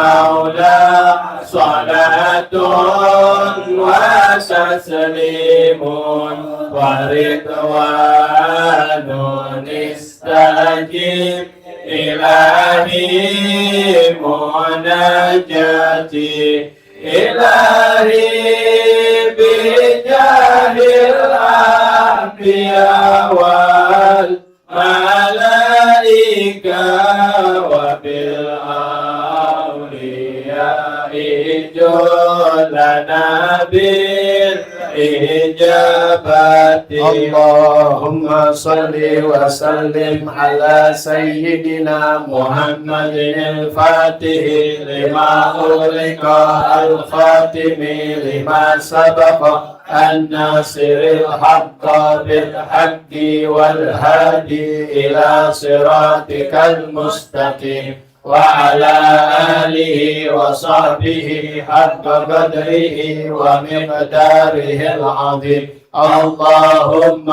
المولى صلاة وتسليم ورضوان استجب إلهي مناجاتي إلهي بجاه الأنبياء والملائكة وبالأولياء جلنا بالإجابة اللهم صل وسلم على سيدنا محمد الفاتح لما أغلق الخاتم لما سبق الناصر الحق بالحق والهادي إلى صراطك المستقيم وعلى آله وصحبه حق قدره ومقداره العظيم اللهم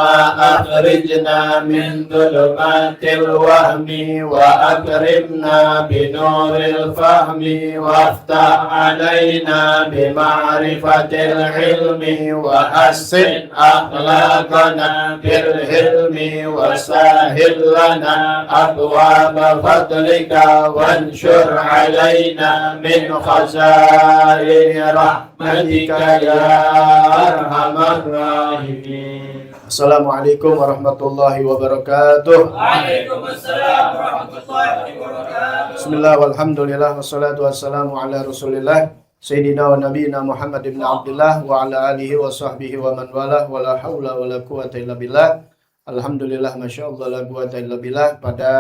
أخرجنا من ظلمات الوهم وأكرمنا بنور الفهم وافتح علينا بمعرفة العلم وحسن أخلاقنا بالحلم وسهل لنا أبواب فضلك وانشر علينا من خزائن رحمتك يا أرحم الراحمين. Assalamualaikum warahmatullahi wabarakatuh. Waalaikumsalam warahmatullahi wabarakatuh. Bismillah walhamdulillah wassalatu wassalamu ala rasulillah Sayyidina wa nabiyina Muhammad ibn Abdullah wa ala alihi wa sahbihi wa man walah wa la hawla wa la quwata illa billah. Alhamdulillah masyaallah la quwata illa billah. Pada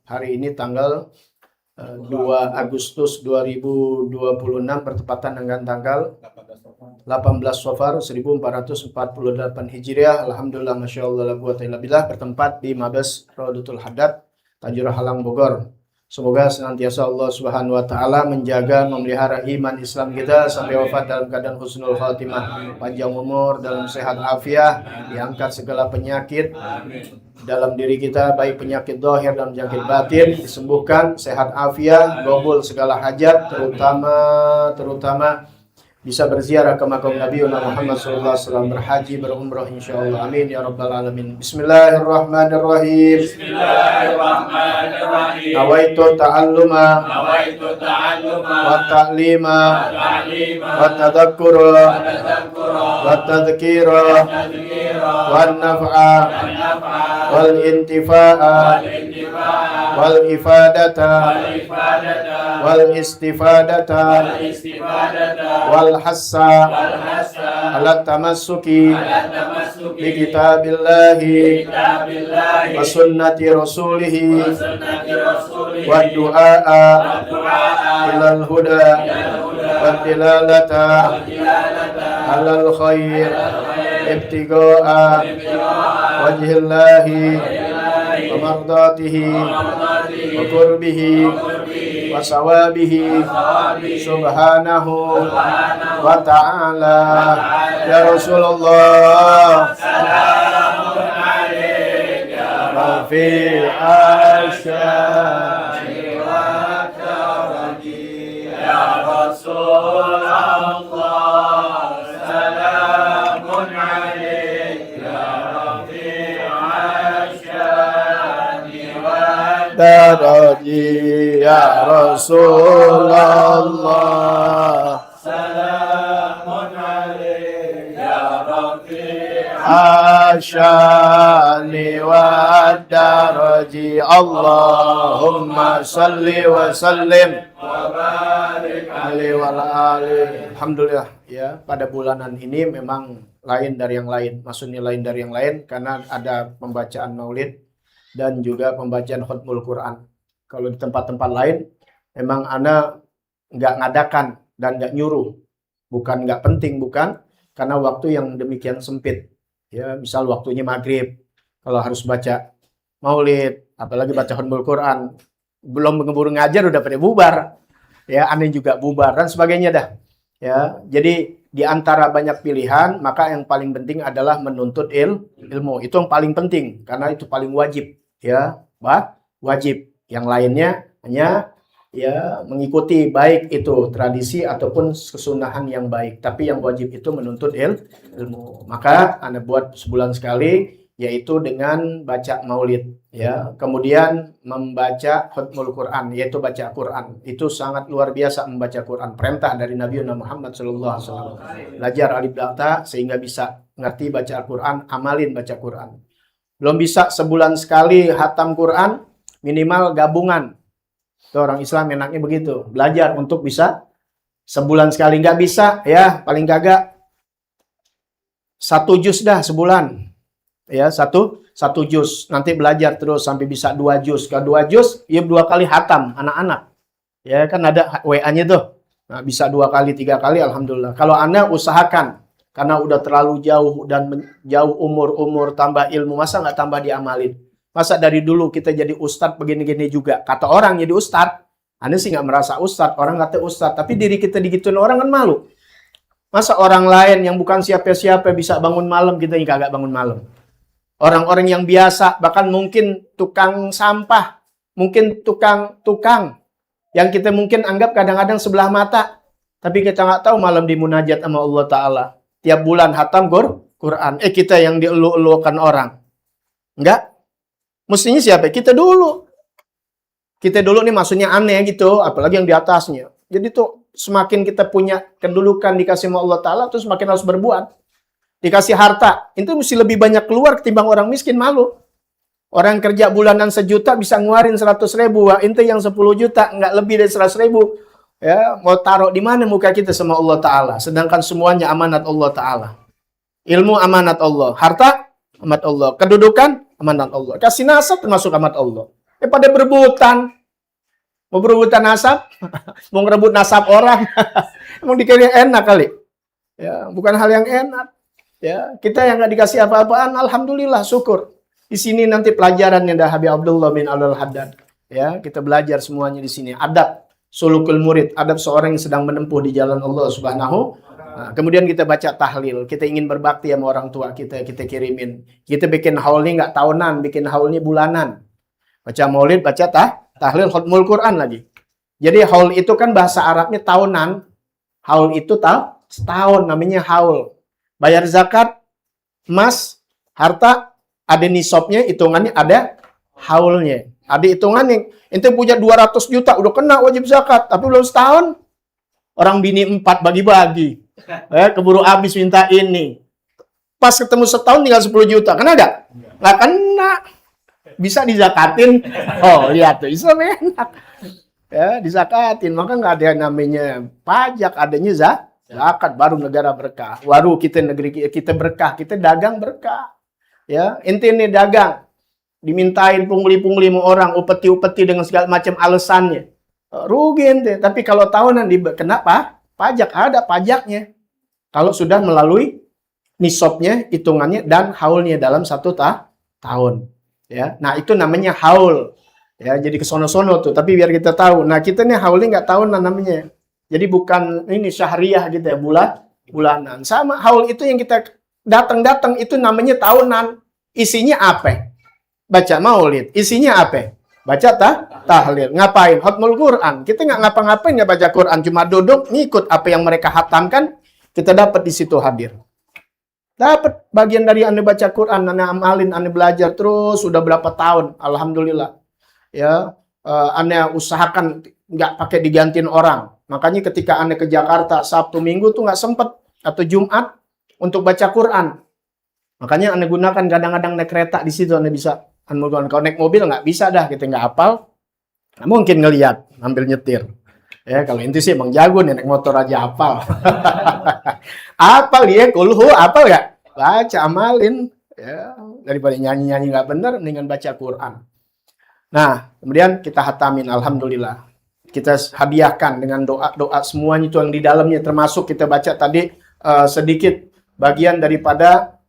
hari ini tanggal 2 Agustus 2026 bertepatan dengan tanggal 18 Safar 1448 Hijriah. Alhamdulillah masyaallah la quwata illa billah, bertempat di Mabes Raudatul Haddad Tanjur Halang Bogor. Semoga senantiasa Allah Subhanahu wa taala menjaga memelihara iman Islam kita sampai wafat dalam keadaan husnul khatimah, panjang umur, dalam sehat afiat, diangkat segala penyakit dalam diri kita, baik penyakit zahir dan penyakit batin, disembuhkan, sehat afiat, kabul segala hajat, terutama bisa berziarah ke makam Nabi Muhammad SAW, berhaji, berumrah insyaallah. Amin ya rabbal alamin. Bismillahirrahmanirrahim. Bismillahirrahmanirrahim. Nawaitu ta'alluma wa ta'lima wa tadhakkura wa tadhkira wa naf'a wal intifa'a wal ifadata wal istifadata wal hassa ala tamassuki bi kitabillahi wa sunnati rasulihi wa du'a ilal huda wa dilalata alal khair ibtigaa wajhillahi wa mardatihi wa qurbihi wa sawabihi subhanahu wa ta'ala. Ya Rasulullah, Salamun alayka Rafi asyari wa karami ya Rasulullah. Salamun alayka Rafi asyari wa daraji ya Rasulullah. Salamun alayka ya Rabbi asyani wa daraji. Allahumma salli wa sallim wa barik alaihi wa ali. Alhamdulillah ya, pada bulanan ini memang lain dari yang lain. Maksudnya lain dari yang lain karena ada pembacaan maulid dan juga pembacaan khutmul Quran. Kalau di tempat-tempat lain memang ana nggak ngadakan dan nggak nyuruh, bukan nggak penting, bukan, karena waktu yang demikian sempit. Ya, misal waktunya maghrib, kalau harus baca maulid, apalagi baca khutmul Quran, belum ngeburu ngajar udah pada bubar. Ya, aneh juga bubar dan sebagainya dah. Ya, jadi di antara banyak pilihan, maka yang paling penting adalah menuntut ilmu. Itu yang paling penting karena itu paling wajib. Ya, wajib. Yang lainnya hanya ya mengikuti baik itu tradisi ataupun kesunahan yang baik. Tapi yang wajib itu menuntut ilmu. Maka Anda buat sebulan sekali, yaitu dengan baca maulid, ya. Kemudian membaca khatmul Quran, yaitu baca Quran. Itu sangat luar biasa membaca Quran. Perintah dari Nabi Muhammad SAW. Belajar alif bata sehingga bisa ngerti baca Quran, amalin baca Quran. Belum bisa sebulan sekali hatam Quran, minimal gabungan. Itu orang Islam enaknya begitu. Belajar untuk bisa sebulan sekali. Nggak bisa, ya paling kagak 1 juz dah sebulan. Ya, satu juz. Nanti belajar terus sampai bisa 2 juz. Kalau 2 juz, ya 2 kali hatam anak-anak. Ya kan ada WA-nya tuh. Nah, bisa 2 kali, 3 kali, alhamdulillah. Kalau Anda usahakan, karena udah terlalu jauh dan jauh umur tambah ilmu, masa nggak tambah diamalin? Masa dari dulu kita jadi ustadz begini-gini juga? Kata orang jadi ustadz. Anda sih nggak merasa ustadz, orang kata ustadz. Tapi diri kita digituin orang kan malu. Masa orang lain yang bukan siapa-siapa bisa bangun malam, kita yang kagak bangun malam. Orang-orang yang biasa, bahkan mungkin tukang sampah, mungkin tukang yang kita mungkin anggap kadang-kadang sebelah mata, tapi kita nggak tahu malam di munajat sama Allah Ta'ala. Tiap bulan hatam Quran. Kita yang dielu-elukan orang. Enggak. Mestinya siapa? Kita dulu. Kita dulu nih maksudnya aneh gitu, apalagi yang di atasnya. Jadi tuh semakin kita punya kedudukan dikasih sama Allah Ta'ala, terus semakin harus berbuat. Dikasih harta, itu mesti lebih banyak keluar ketimbang orang miskin, malu. Orang kerja bulanan 1 juta bisa ngeluarin 100.000, wah itu yang 10 juta, nggak lebih dari 100.000. Ya, mau taruh di mana muka kita sama Allah Ta'ala? Sedangkan semuanya amanat Allah Ta'ala. Ilmu amanat Allah, harta amanat Allah, kedudukan amanat Allah, kasih nasab termasuk amanat Allah. Pada berebutan, mau berebutan nasab, mau ngerebut nasab orang, emang dikira enak kali? Ya, bukan hal yang enak. Ya, kita yang nggak dikasih apa-apaan, alhamdulillah, syukur. Di sini nanti pelajarannya dah Habib Abdullah bin Al-Haddad. Ya, kita belajar semuanya di sini. Adab sulukul murid, adab seorang yang sedang menempuh di jalan Allah Subhanahu. Nah, kemudian kita baca tahlil. Kita ingin berbakti sama orang tua kita kirimin. Kita bikin haulnya nggak tahunan, bikin haulnya bulanan. Baca maulid, baca tahlil, khatmul Quran lagi. Jadi haul itu kan bahasa Arabnya tahunan. Haul itu setahun, namanya haul. Bayar zakat, emas, harta, ada nisabnya, hitungannya, ada haulnya. Ada hitungannya. Ente punya 200 juta, udah kena wajib zakat. Tapi belum setahun. Orang bini 4 bagi-bagi. Keburu habis minta ini. Pas ketemu setahun tinggal 10 juta. Kena nggak? Nggak kena. Bisa dizakatin. Oh, lihat tuh. Islam enak. Ya, dizakatin. Maka nggak ada namanya pajak. Adanya zakat, baru negara berkah. Baru negeri kita berkah, kita dagang berkah. Ya, ente ini dagang, dimintain pungli-pungli sama orang, upeti-upeti dengan segala macam alasannya. Rugi ente. Tapi kalau tahunan kenapa? Pajak, ada pajaknya. Kalau sudah melalui nisabnya, hitungannya dan haulnya dalam 1 tahun. Ya, nah itu namanya haul. Ya, jadi kesono-sono tuh. Tapi biar kita tahu. Nah kita nih haulnya nggak tahunan namanya. Jadi bukan ini syahriah gitu ya, bulanan. Sama haul itu yang kita datang itu namanya tahunan. Isinya apa? Baca maulid. Isinya apa? Baca tahlil. Ngapain? Khatmul Quran. Kita nggak ngapa-ngapain, nggak baca Quran. Cuma duduk, ngikut apa yang mereka hatamkan. Kita dapat di situ hadir. Dapat bagian dari Anda baca Quran, Anda amalin, Anda belajar terus. Sudah berapa tahun? Alhamdulillah. Ya, Anda usahakan nggak pakai digantiin orang. Makanya ketika Anda ke Jakarta Sabtu Minggu tuh nggak sempet, atau Jumat untuk baca Quran. Makanya Anda gunakan kadang-kadang naik kereta di situ Anda bisa. Kalau naik mobil nggak bisa dah, kita nggak hafal. Nah, mungkin ngelihat sambil nyetir. Ya kalau inti sih emang jago nih naik motor aja hafal. Hafal ya, kulhu hafal ya. Baca amalin. Ya, daripada nyanyi-nyanyi nggak bener, mendingan baca Quran. Nah, kemudian kita hatamin, alhamdulillah. Kita hadiahkan dengan doa-doa semuanya itu yang di dalamnya, termasuk kita baca tadi sedikit bagian daripada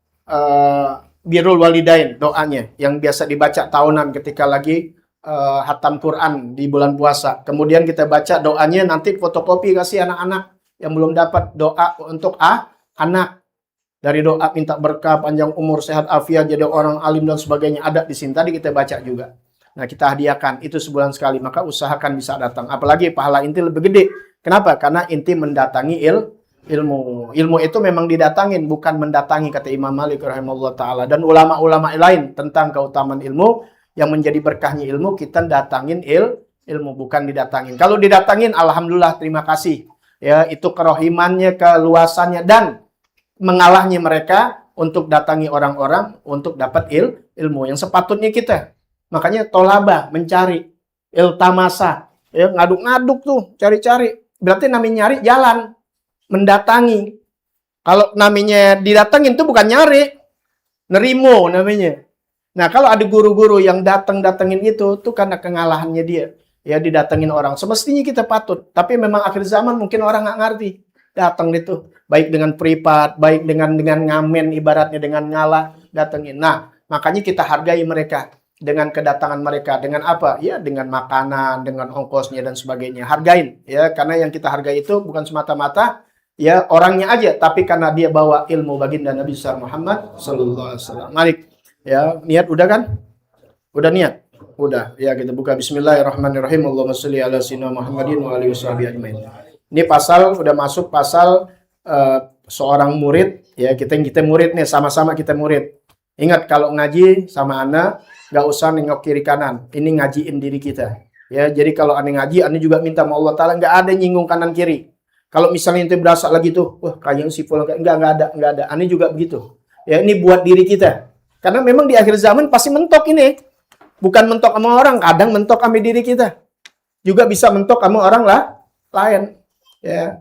birrul walidain, doanya yang biasa dibaca tahunan ketika lagi hatam Quran di bulan puasa. Kemudian kita baca doanya, nanti fotokopi kasih anak-anak yang belum dapat doa untuk anak. Dari doa minta berkah, panjang umur, sehat afiat, jadi orang alim dan sebagainya, ada di sini. Tadi kita baca juga. Nah, kita hadiahkan itu sebulan sekali, maka usahakan bisa datang. Apalagi pahala inti lebih gede. Kenapa? Karena inti mendatangi ilmu. Ilmu itu memang didatangin, bukan mendatangi, kata Imam Malik rahimahullah ta'ala. Dan ulama-ulama lain tentang keutamaan ilmu, yang menjadi berkahnya ilmu, kita datangin ilmu, bukan didatangin. Kalau didatangin, alhamdulillah, terima kasih. Ya, itu kerohimannya, keluasannya, dan mengalahnya mereka untuk datangi orang-orang untuk dapat ilmu yang sepatutnya kita. Makanya tolabah, mencari, iltamasa, ya, ngaduk-ngaduk tuh, cari-cari. Berarti namanya nyari jalan, mendatangi. Kalau namanya didatangin tuh bukan nyari, nerimo namanya. Nah, kalau ada guru-guru yang datangin itu, tuh karena kengalahannya dia. Ya, didatengin orang. Semestinya kita patut. Tapi memang akhir zaman mungkin orang nggak ngerti. Datang itu. Baik dengan privat, baik dengan ngamen, ibaratnya dengan ngalah, datengin. Nah, makanya kita hargai mereka. Dengan kedatangan mereka. Dengan apa? Ya, dengan makanan, dengan ongkosnya, dan sebagainya. Hargain. Ya, karena yang kita hargai itu bukan semata-mata ya orangnya aja. Tapi karena dia bawa ilmu baginda Nabi Muhammad Sallallahu Alaihi Wasallam. Malik. Ya, niat udah kan? Udah niat? Udah. Ya, kita buka Bismillahirrahmanirrahim. Allahumma sholli ala sayyidina Muhammadin wa alihi washabihi ajmain. Ini pasal udah masuk pasal seorang murid. Ya, kita murid nih, sama-sama kita murid. Ingat kalau ngaji sama anak, nggak usah nengok kiri kanan. Ini ngajiin diri kita. Ya, jadi kalau aneh ngaji, aneh juga minta sama Allah Ta'ala, nggak ada nyinggung kanan kiri. Kalau misalnya itu berasa lagi tuh, wah kayaknya si Fulan, nggak ada. Aneh juga begitu. Ya, ini buat diri kita. Karena memang di akhir zaman pasti mentok ini. Bukan mentok sama orang, kadang mentok sama diri kita. Juga bisa mentok sama orang lain. Ya.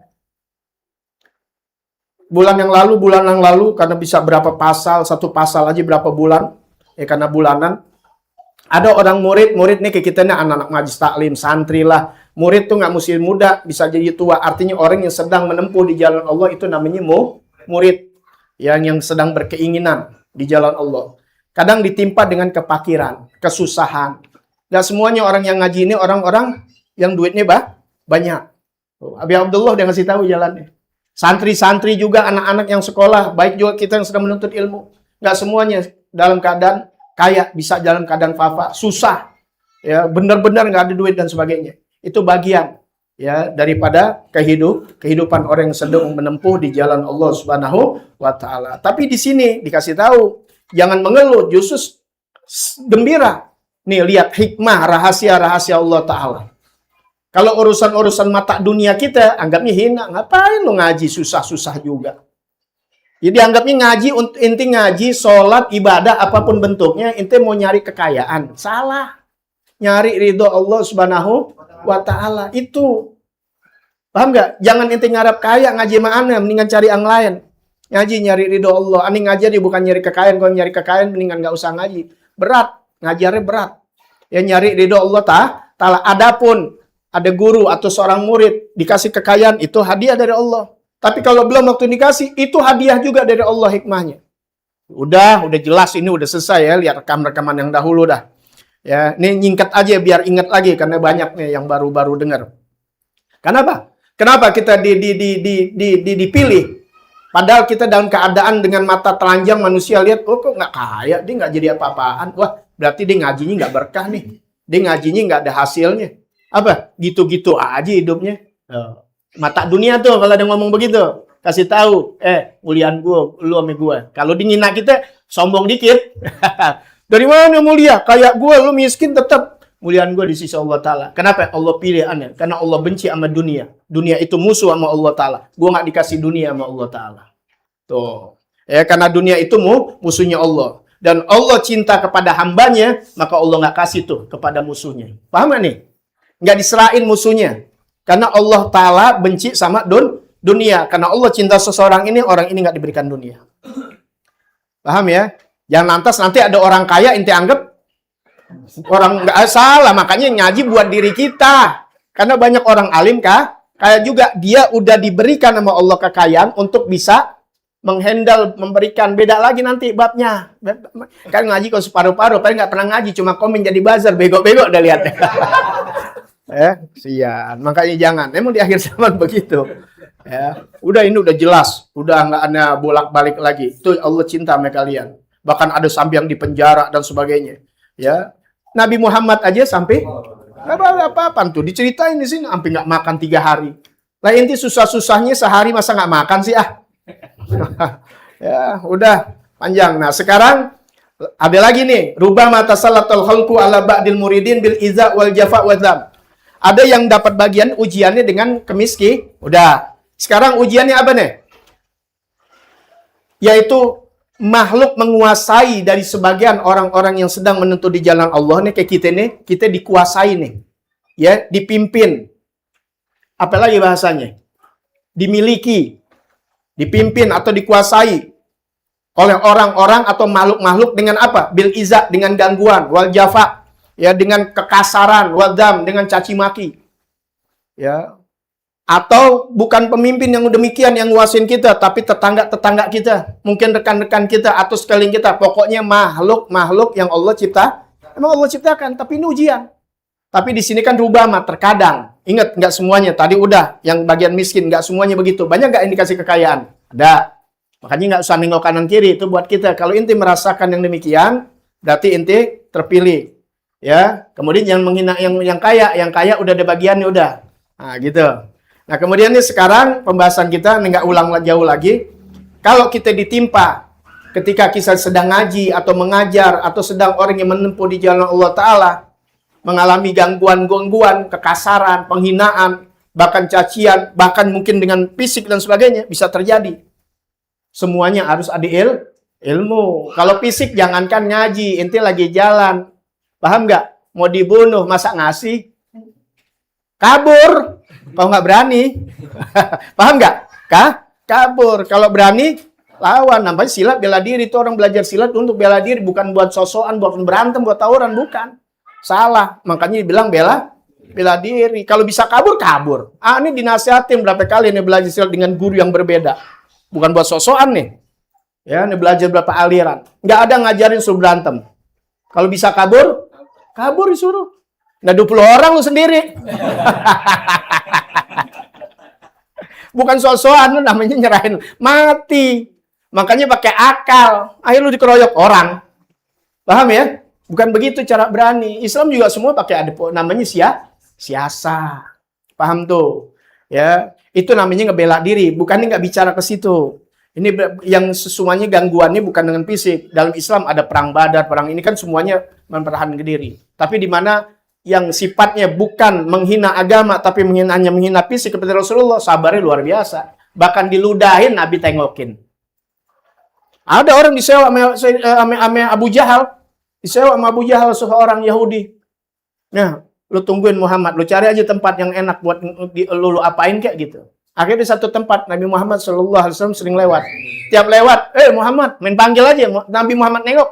Bulan yang lalu, karena bisa berapa pasal, satu pasal aja berapa bulan. Ya, karena bulanan. Ada orang murid nih kayak kita nih, anak-anak majlis taklim, santri lah. Murid tuh nggak mesti muda, bisa jadi tua. Artinya orang yang sedang menempuh di jalan Allah itu namanya murid. Yang sedang berkeinginan di jalan Allah. Kadang ditimpa dengan kepakiran, kesusahan. Nggak semuanya orang yang ngaji ini orang-orang yang duitnya banyak. Abi Abdullah udah ngasih tahu jalannya. Santri-santri juga, anak-anak yang sekolah, baik juga kita yang sedang menuntut ilmu. Nggak semuanya dalam keadaan kaya, bisa dalam keadaan fafa, susah. Ya, benar-benar nggak ada duit dan sebagainya. Itu bagian ya daripada kehidupan orang yang sedang menempuh di jalan Allah Subhanahu wa Ta'ala. Tapi di sini dikasih tahu, jangan mengeluh, justru gembira. Nih, lihat hikmah, rahasia-rahasia Allah Ta'ala. Kalau urusan-urusan mata dunia kita, anggapnya hina. Ngapain lu ngaji susah-susah juga? Jadi anggapnya ngaji, inti ngaji, sholat, ibadah, apapun bentuknya, inti mau nyari kekayaan. Salah. Nyari ridho Allah Subhanahu wa Ta'ala. Itu. Paham nggak? Jangan inti ngarap kaya, ngaji mana, mendingan cari yang lain. Ngaji nyari ridho Allah. Ani ngaji dia bukan nyari kekayaan. Kalau nyari kekayaan mendingan nggak usah ngaji. Berat. Ngajarnya berat. Ya nyari ridho Allah Ta'ala. Adapun ada guru atau seorang murid dikasih kekayaan, itu hadiah dari Allah. Tapi kalau belum waktu dikasih, itu hadiah juga dari Allah hikmahnya. Udah jelas, ini udah selesai ya. Lihat rekaman yang dahulu dah. Ya, ini nyingkat aja biar ingat lagi karena banyak nih yang baru-baru dengar. Kenapa kita dipilih? Padahal kita dalam keadaan dengan mata telanjang manusia lihat, oh kok nggak kaya, dia nggak jadi apa-apaan. Wah, berarti dia ngajinya nggak berkah nih. Dia ngajinya nggak ada hasilnya. Apa? Gitu-gitu aja hidupnya. Mata dunia tuh kalau ada ngomong begitu. Kasih tahu, muliaan gue, lu sama gue. Kalau dingina kita, sombong dikit. Dari mana mulia? Kayak gue, lu miskin tetap. Muliaan gue di sisi Allah Ta'ala. Kenapa? Allah pilih aneh. Karena Allah benci sama dunia. Dunia itu musuh sama Allah Ta'ala. Gue gak dikasih dunia sama Allah Ta'ala. Tuh. Ya, karena dunia itu musuhnya Allah. Dan Allah cinta kepada hambanya, maka Allah gak kasih tuh kepada musuhnya. Paham gak nih? Gak diserahin musuhnya. Karena Allah Ta'ala benci sama dunia. Karena Allah cinta seseorang ini, orang ini gak diberikan dunia. Paham ya? Jangan lantas nanti ada orang kaya, inti anggap orang nggak salah. Makanya ngaji buat diri kita. Karena banyak orang alim kaya juga. Dia udah diberikan sama Allah kekayaan untuk bisa menghandle, memberikan. Beda lagi nanti babnya. Kan ngaji kalau separuh-paruh. Paling nggak pernah ngaji. Cuma komen jadi buzzer. Bego-bego udah lihat. Sian. Makanya jangan. Emang di akhir zaman begitu. Ya. Udah ini udah jelas. Udah nggak ada bolak-balik lagi. Itu Allah cinta sama kalian. Bahkan ada sampai yang di penjara dan sebagainya. Ya, Nabi Muhammad aja sampai apa-apaan tuh diceritain di sini sampai nggak makan 3 hari. Lah inti susah-susahnya sehari masa nggak makan sih ah. Ya udah panjang. Nah sekarang ada lagi nih, rubama tasallatul khalqu ala ba'dil muridin bil iza wal jafa wal dzam. Ada yang dapat bagian ujiannya dengan kemiski. Udah. Sekarang ujiannya apa nih? Yaitu makhluk menguasai dari sebagian orang-orang yang sedang menuntut di jalan Allah nih, kayak kita nih, kita dikuasai nih. Ya, dipimpin. Apalagi bahasanya? Dimiliki, dipimpin atau dikuasai oleh orang-orang atau makhluk-makhluk dengan apa? Bil iza, dengan gangguan, wal jafa, ya dengan kekasaran, wal dam, dengan caci maki. Ya. Atau bukan pemimpin yang demikian yang nguasin kita, tapi tetangga-tetangga kita, mungkin rekan-rekan kita atau sekeliling kita. Pokoknya makhluk-makhluk yang Allah cipta, emang Allah ciptakan, tapi ini ujian. Tapi di sini kan rubama, terkadang. Ingat, nggak semuanya. Tadi udah, yang bagian miskin, nggak semuanya begitu. Banyak nggak indikasi kekayaan? Ada. Makanya nggak usah nengok kanan kiri, itu buat kita. Kalau inti merasakan yang demikian, berarti inti terpilih. Ya, kemudian yang menghina yang kaya udah ada bagiannya udah. Nah, gitu. Nah, kemudian nih sekarang pembahasan kita nggak ulang jauh lagi. Kalau kita ditimpa ketika kita sedang ngaji atau mengajar atau sedang orang yang menempuh di jalan Allah Ta'ala mengalami gangguan-gangguan, kekasaran, penghinaan, bahkan cacian, bahkan mungkin dengan fisik dan sebagainya, bisa terjadi. Semuanya harus ada ilmu. Kalau fisik jangankan ngaji, ente lagi jalan. Paham nggak? Mau dibunuh, masa ngasih? Kabur. Kalau nggak berani, paham nggak? Kabur. Kalau berani, lawan. Namanya silat bela diri. Itu orang belajar silat untuk bela diri. Bukan buat sosokan, buat berantem, buat tawuran. Bukan. Salah. Makanya dibilang bela diri. Kalau bisa kabur. Ini dinasihatin berapa kali nih belajar silat dengan guru yang berbeda. Bukan buat sosokan nih. Ya, ini belajar berapa aliran. Nggak ada ngajarin suruh berantem. Kalau bisa kabur disuruh. Nah 20 orang lu sendiri. Bukan sosokan, namanya nyerahin mati. Makanya pakai akal. Akhirnya lu dikeroyok orang. Paham ya? Bukan begitu cara berani. Islam juga semua pakai ada namanya siasa. Paham tuh? Ya, itu namanya ngebela diri. Bukannya nggak bicara ke situ. Ini yang semuanya gangguannya bukan dengan fisik. Dalam Islam ada perang Badar, perang ini kan semuanya mempertahankan diri. Tapi di mana yang sifatnya bukan menghina agama, tapi menghina fisik seperti Rasulullah, sabarnya luar biasa. Bahkan diludahin, Nabi tengokin. Ada orang disewa sama Abu Jahal. Disewa sama Abu Jahal, seorang Yahudi. Nah, lu tungguin Muhammad. Lu cari aja tempat yang enak buat lu apain kayak gitu. Akhirnya di satu tempat, Nabi Muhammad SAW sering lewat. Tiap lewat, Muhammad, main panggil aja. Nabi Muhammad nengok.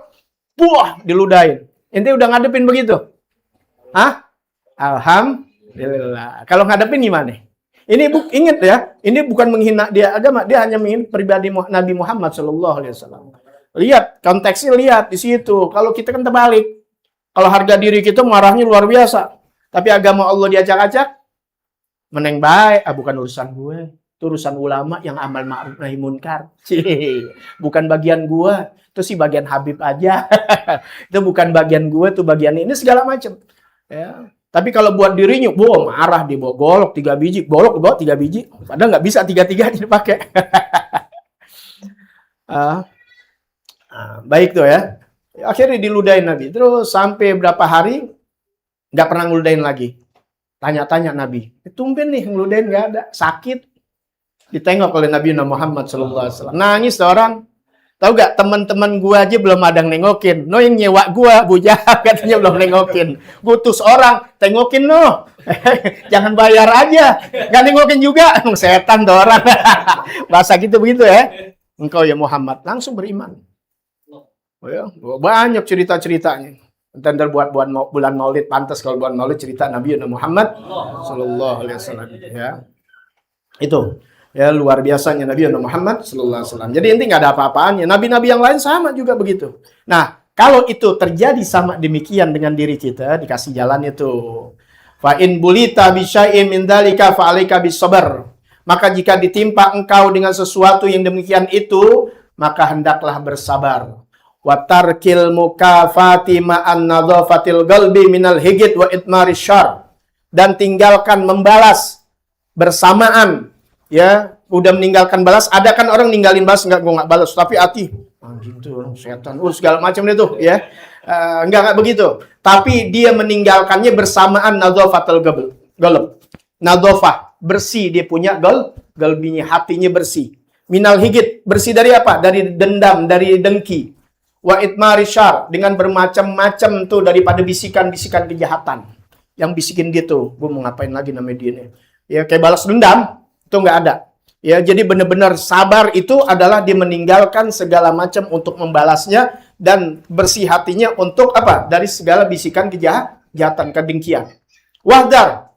Buah, diludahin. Ente udah ngadepin begitu? Hah? Alhamdulillah. Kalau ngadepin gimana? Ini ingat ya, ini bukan menghina dia agama, dia hanya menghina pribadi Nabi Muhammad SAW. Lihat konteksnya, lihat di situ. Kalau kita kan terbalik. Kalau harga diri kita marahnya luar biasa, tapi agama Allah diacak-acak, meneng baik, bukan urusan gue. Itu urusan ulama yang amal ma'ruf nahi munkar. Bukan bagian gue, itu sih bagian Habib aja. Itu bukan bagian gue, itu bagian ini segala macam. Ya. Tapi kalau buat dirinya, marah dia bawa golok 3 biji, golok bawa 3 biji, padahal nggak bisa 3-3 dipakai. Baik tuh ya. Akhirnya diludahin Nabi. Terus sampai berapa hari nggak pernah ngeludahin lagi. Tanya-tanya Nabi, tumben nih ngeludahin nggak ada, sakit. Ditengok oleh Nabi Muhammad SAW. Nangis orang. Tahu gak, teman-teman gua aja belum ada yang nengokin. No, yang nyewa gua, Bu Jahal katanya belum nengokin. Gutus orang, tengokin no. Jangan bayar aja. Gak nengokin juga. Setan tuh orang. Bahasa gitu begitu ya. Engkau ya Muhammad. Langsung beriman. Oh ya, banyak cerita-ceritanya. Ntar buat bulan Maulid, pantas kalau bulan Maulid cerita Nabi Muhammad Sallallahu Alaihi Wasallam. Ya, itu. Ya luar biasanya Nabi Muhammad Sallallahu Alaihi Wasallam. Jadi inti nggak ada apa-apaannya. Nabi-nabi yang lain sama juga begitu. Nah, kalau itu terjadi sama demikian dengan diri kita, dikasih jalan itu. Fa in bulita bi syai'in min dzalika fa 'alaika bis sabr. Maka jika ditimpa engkau dengan sesuatu yang demikian itu, maka hendaklah bersabar. wa tarkil mukafati ma'an nadhafatil qalbi minal higid wa itmaris syarr, dan tinggalkan membalas bersamaan, ya. Udah meninggalkan balas, ada kan orang ninggalin balas, gue nggak balas, tapi hati anjing tuh setan, segala macam itu, ya. Enggak begitu, tapi dia meninggalkannya bersamaan nadhafatul qalb. Nadhafah, bersih, dia punya galbinya, hatinya bersih. Minal higid, bersih dari apa? Dari dendam, dari dengki. Wa itmari syar, dengan bermacam-macam tuh daripada bisikan-bisikan kejahatan. Yang bisikin dia tuh, gue mau ngapain lagi namanya dia nih. Ya kayak balas dendam, itu nggak ada. Ya, jadi benar-benar sabar itu adalah dia meninggalkan segala macam untuk membalasnya dan bersih hatinya untuk apa? Dari segala bisikan kejahatan, kedengkian. Wahdar,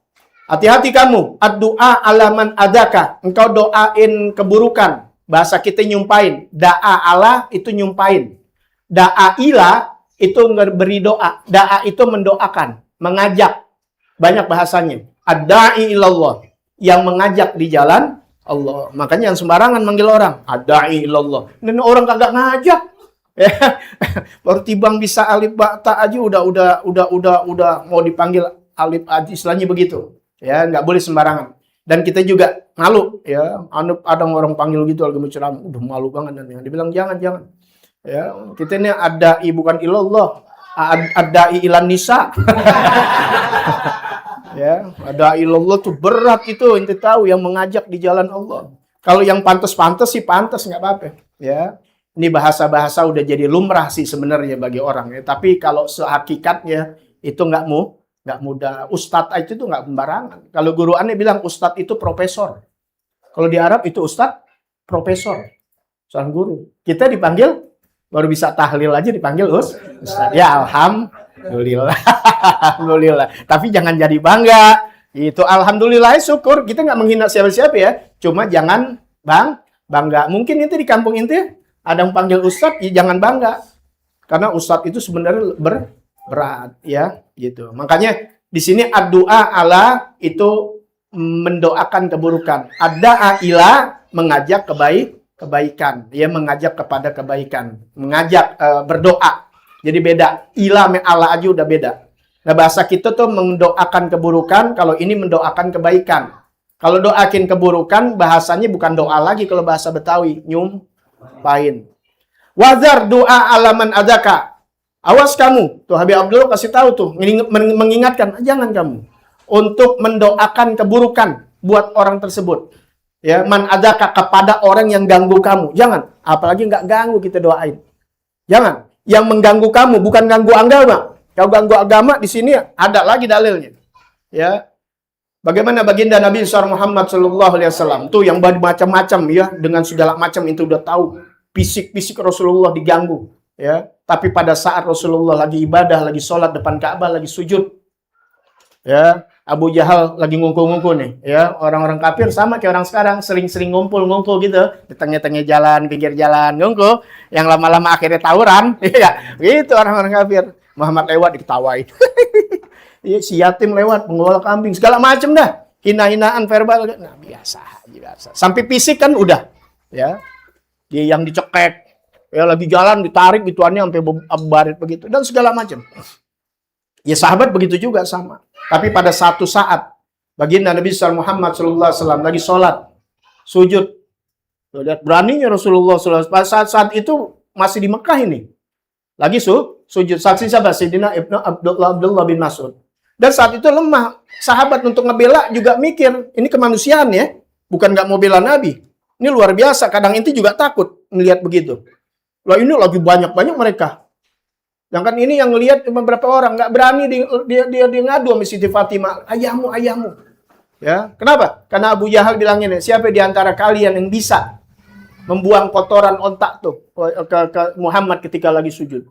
hati-hati kamu. Ad-du'a alaman adaka, engkau doain keburukan. Bahasa kita nyumpain. Da'a ala itu nyumpain. Da'a ila itu beri doa. Da'a itu mendoakan, mengajak. Banyak bahasanya. Ad-da'i ilallah, yang mengajak di jalan Allah. Makanya yang sembarangan manggil orang. Ad-da'i ilallah. Dan orang kagak ngajak. Ya. Baru tibang bisa alif ba'ta aja udah mau dipanggil alif aja, istilahnya begitu. Ya, nggak boleh sembarangan. Dan kita juga malu, ya. Ada orang panggil gitu lagi berceramah, udah malu banget, dan dibilang jangan. Ya, kita ini ad-da'i bukan ilallah. Ad-da'i ilan nisa. Ya, ada ilallah tuh berat itu, ente tahu, yang mengajak di jalan Allah. Kalau yang pantas-pantas sih pantas, nggak apa-apa. Ya, ini bahasa-bahasa udah jadi lumrah sih sebenarnya bagi orang. Ya. Tapi kalau sehakikatnya itu nggak mudah. Ustadz itu tuh nggak sembarangan. Kalau guru aneh bilang ustadz itu profesor. Kalau di Arab itu ustadz profesor, seorang guru. Kita dipanggil baru bisa tahlil aja dipanggil ustadz. Ya alhamdulillah. Alhamdulillah. Tapi jangan jadi bangga. Itu alhamdulillah, syukur. Kita nggak menghina siapa-siapa ya. Cuma jangan bangga. Mungkin itu di kampung inti ada yang panggil ustadz, ya jangan bangga. Karena ustadz itu sebenarnya berat, ya, gitu. Makanya di sini ad-du'a ala itu mendoakan keburukan. Ad-da'a ila mengajak kebaikan. Dia mengajak kepada kebaikan. Mengajak berdoa. Jadi beda. Ila me ala aja udah beda. Nah, bahasa kita tuh mendoakan keburukan, kalau ini mendoakan kebaikan. Kalau doakin keburukan, bahasanya bukan doa lagi kalau bahasa Betawi, nyumpain. Wazar doa alaman adaka. Awas kamu, tuh Habib Abdullah kasih tahu tuh, mengingatkan, jangan kamu untuk mendoakan keburukan buat orang tersebut. Ya, man adaka, kepada orang yang ganggu kamu. Jangan, apalagi nggak ganggu kita doain. Jangan. Yang mengganggu kamu bukan ganggu agama. Kalau ganggu agama di sini ada lagi dalilnya. Ya. Bagaimana baginda Nabi Muhammad SAW tuh yang macam-macam ya, dengan segala macam itu udah tahu fisik Rasulullah diganggu, ya. Tapi pada saat Rasulullah lagi ibadah, lagi sholat depan Ka'bah, lagi sujud, ya, Abu Jahal lagi ngungkul-ngungkul nih, ya. Orang-orang kafir sama kayak orang sekarang, sering-sering ngumpul-ngumpul gitu di tengah-tengah jalan, pinggir jalan, ngumpul, yang lama-lama akhirnya tawuran, ya. Gitu orang-orang kafir. Muhammad lewat diketawain. Si yatim lewat, penggolok kambing, segala macam dah. Hina-hinaan verbal. Nah, biasa. Sampai fisik kan udah. Ya. Dia yang dicekek. Ya, lagi jalan ditarik bituannya sampai barit begitu. Dan segala macam. Ya, sahabat begitu juga sama. Tapi pada satu saat, baginda Nabi Muhammad SAW lagi sholat. Sujud. Tuh, lihat beraninya Rasulullah SAW. Pada saat itu masih di Mekah ini. Lagi sujud. Saksi siapa? Sayyidina Ibnu Abdullah bin Mas'ud. Dan saat itu lemah. Sahabat untuk ngebela juga mikir. Ini kemanusiaan ya. Bukan nggak mau bela Nabi. Ini luar biasa. Kadang inti juga takut melihat begitu. Lah ini lagi banyak-banyak mereka. Sedangkan ini yang lihat cuma beberapa orang. Nggak berani dia ngadu sama Siti Fatimah. Ayahmu. Ya, kenapa? Karena Abu Jahal bilangnya, siapa di antara kalian yang bisa membuang kotoran ontak tuh ke Muhammad ketika lagi sujud.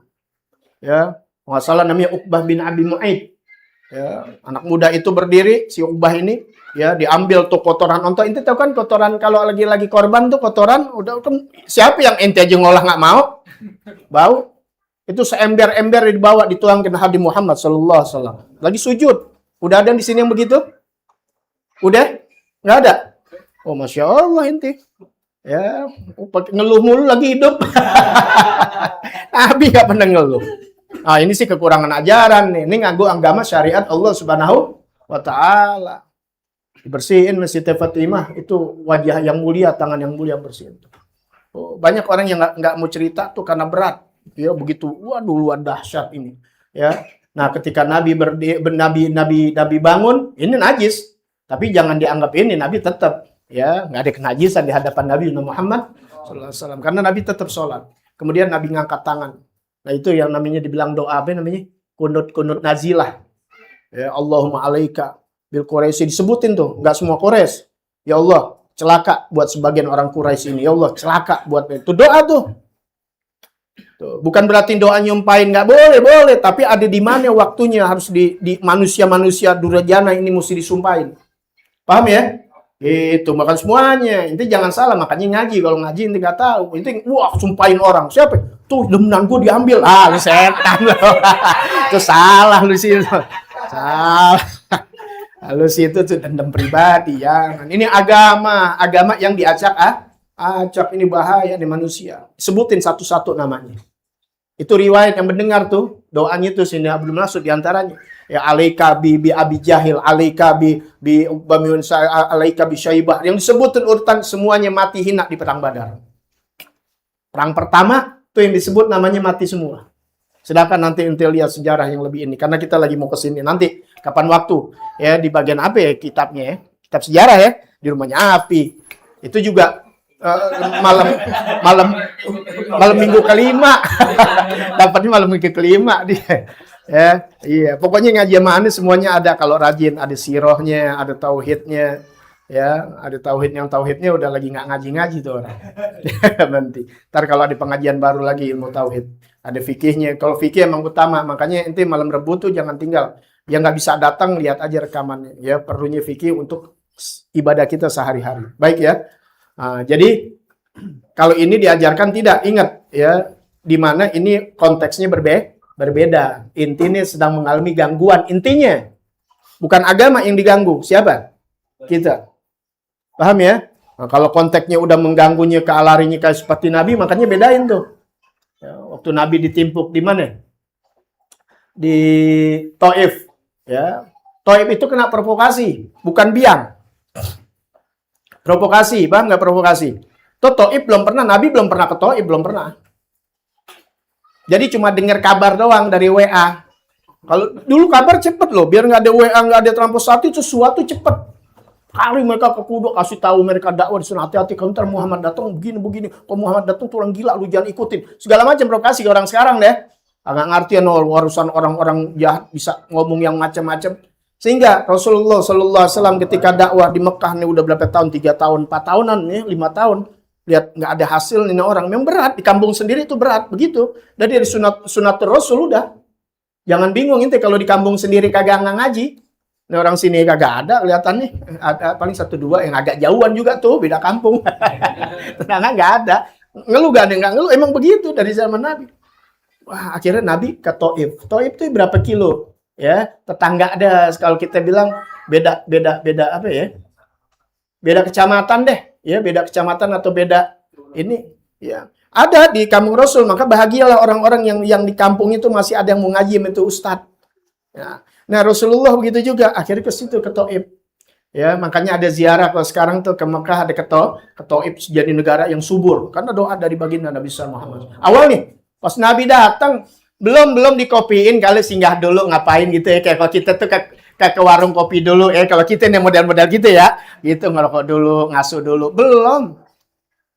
Ya, nggak salah namanya Uqbah bin Abi Mu'aid. Ya, anak muda itu berdiri, si Uqbah ini, ya, diambil tuh kotoran ontak. Ente tahu kan kotoran kalau lagi korban tuh kotoran, udah siapa yang ente aja ngolah nggak mau, bau. Itu seember-ember dibawa dituang ke Nabi Muhammad SAW. Lagi sujud. Udah ada di sini yang begitu? Udah? Nggak ada? Oh, Masya Allah ente. Ya, ngeluh mulu lagi hidup. Nabi nggak pernah ngeluh. Nah, ini sih kekurangan ajaran nih. Ini nganggo agama syariat Allah Subhanahu wa Ta'ala. Dibersihin Masjid Fatimah itu wajah yang mulia, tangan yang mulia bersihin. Oh, banyak orang yang nggak mau cerita tuh karena berat. Ya begitu, waduh luar dahsyat ini. Ya, nah ketika Nabi Nabi bangun, ini najis, tapi jangan dianggap ini Nabi tetap ya nggak ada kenajisan di hadapan Nabi Muhammad SAW karena Nabi tetap sholat. Kemudian Nabi ngangkat tangan. Nah itu yang namanya dibilang doa apa namanya kunut nazilah. Ya Allahumma alaika bil Quraisy disebutin tuh, nggak semua Quraisy. Ya Allah celaka buat sebagian orang Quraisy ini. Ya Allah celaka buat itu doa tuh. Tuh, bukan berarti doa nyumpain nggak boleh, tapi ada di mana waktunya harus di manusia-manusia durjana ini mesti disumpahin. Paham ya? Itu makan semuanya. Inti jangan salah, makanya ngaji. Kalau ngaji inti nggak tahu. Inti wah sumpahin orang. Siapa? Tuh demenan gue diambil. Ah, lu setan lo. Itu salah lu sih. Salah. Lu sih itu tuh dendam pribadi ya. Ini agama yang diacak acak ini bahaya nih manusia. Sebutin satu-satu namanya. Itu riwayat yang mendengar tuh doanya tuh sini Abdul Mas'ud diantaranya. Ya alaika bi Abi Jahil, alaika bi Bamiun alaika bi Syaibah. Yang disebutin urutan semuanya mati hina di perang Badar. Perang pertama tuh yang disebut namanya mati semua. Sedangkan nanti ente lihat sejarah yang lebih ini karena kita lagi mau ke sini nanti kapan waktu ya di bagian apa ya kitabnya ya. Kitab sejarah ya di rumahnya Api. Itu juga malam minggu kelima dapatnya malam minggu kelima dia ya iya pokoknya ngaji mana semuanya ada kalau rajin ada sirohnya ada tauhidnya ya ada tauhidnya udah lagi nggak ngaji tuh orang nanti ntar kalau ada pengajian baru lagi ilmu tauhid ada fikihnya kalau fikih emang utama makanya ente malam Rebu tuh jangan tinggal yang nggak bisa datang lihat aja rekamannya ya perlunya fikih untuk ibadah kita sehari-hari baik ya. Jadi kalau ini diajarkan tidak ingat ya di mana ini konteksnya berbeda. Intinya sedang mengalami gangguan. Intinya bukan agama yang diganggu. Siapa? Kita. Paham ya? Nah, kalau konteksnya udah mengganggunya ke larinya kayak seperti Nabi makanya bedain tuh. Ya, waktu Nabi ditimpuk di mana? Di Taif. Ya. Taif itu kena provokasi, bukan biang. Provokasi, paham nggak provokasi? Taif belum pernah, Nabi belum pernah ke Taif, belum pernah. Jadi cuma dengar kabar doang dari WA. Kalau dulu kabar cepet loh, biar nggak ada WA, nggak ada transportasi, sesuatu cepet. Kali mereka ke Kudus, kasih tahu mereka dakwah di sana, hati-hati, kalau ntar Muhammad datang begini. Kalau Muhammad datang tuh orang gila, lu jangan ikutin. Segala macam provokasi ke orang sekarang deh. Agak ngertian urusan orang-orang jahat bisa ngomong yang macam-macam. Sehingga Rasulullah SAW ketika dakwah di Mekah nih udah berapa tahun, 3 tahun, 4 tahunan nih, 5 tahun. Lihat nggak ada hasil ini orang. Memang berat, di kampung sendiri itu berat, begitu. Dan dari sunat Rasul udah. Jangan bingung ente kalau di kampung sendiri kagak ngaji. Ini orang sini kagak ada, kelihatannya. Ada paling 1-2 yang agak jauhan juga tuh, beda kampung. Ternyata nggak ada. Ngeluh gak ada, nggak ngeluh. Emang begitu dari zaman Nabi. Wah, akhirnya Nabi ke Taif. Taif itu berapa kilo? Ya, tetangga ada kalau kita bilang beda apa ya? Beda kecamatan deh, ya, beda kecamatan atau beda ini, ya. Ada di kampung Rasul, maka bahagialah orang-orang yang di kampung itu masih ada yang mau ngaji itu ustadz. Ya. Nah, Rasulullah begitu juga, akhirnya ke situ ke Taif. Ya, makanya ada ziarah kalau sekarang tuh ke Mekah ada ke Taif jadi negara yang subur karena doa dari baginda Nabi Muhammad. Awal nih, pas Nabi datang belum dikopiin kali singgah dulu ngapain gitu ya kayak kalau kita tuh ke warung kopi dulu ya kalau kita nih model-model gitu ya gitu ngerokok dulu ngasuh dulu belum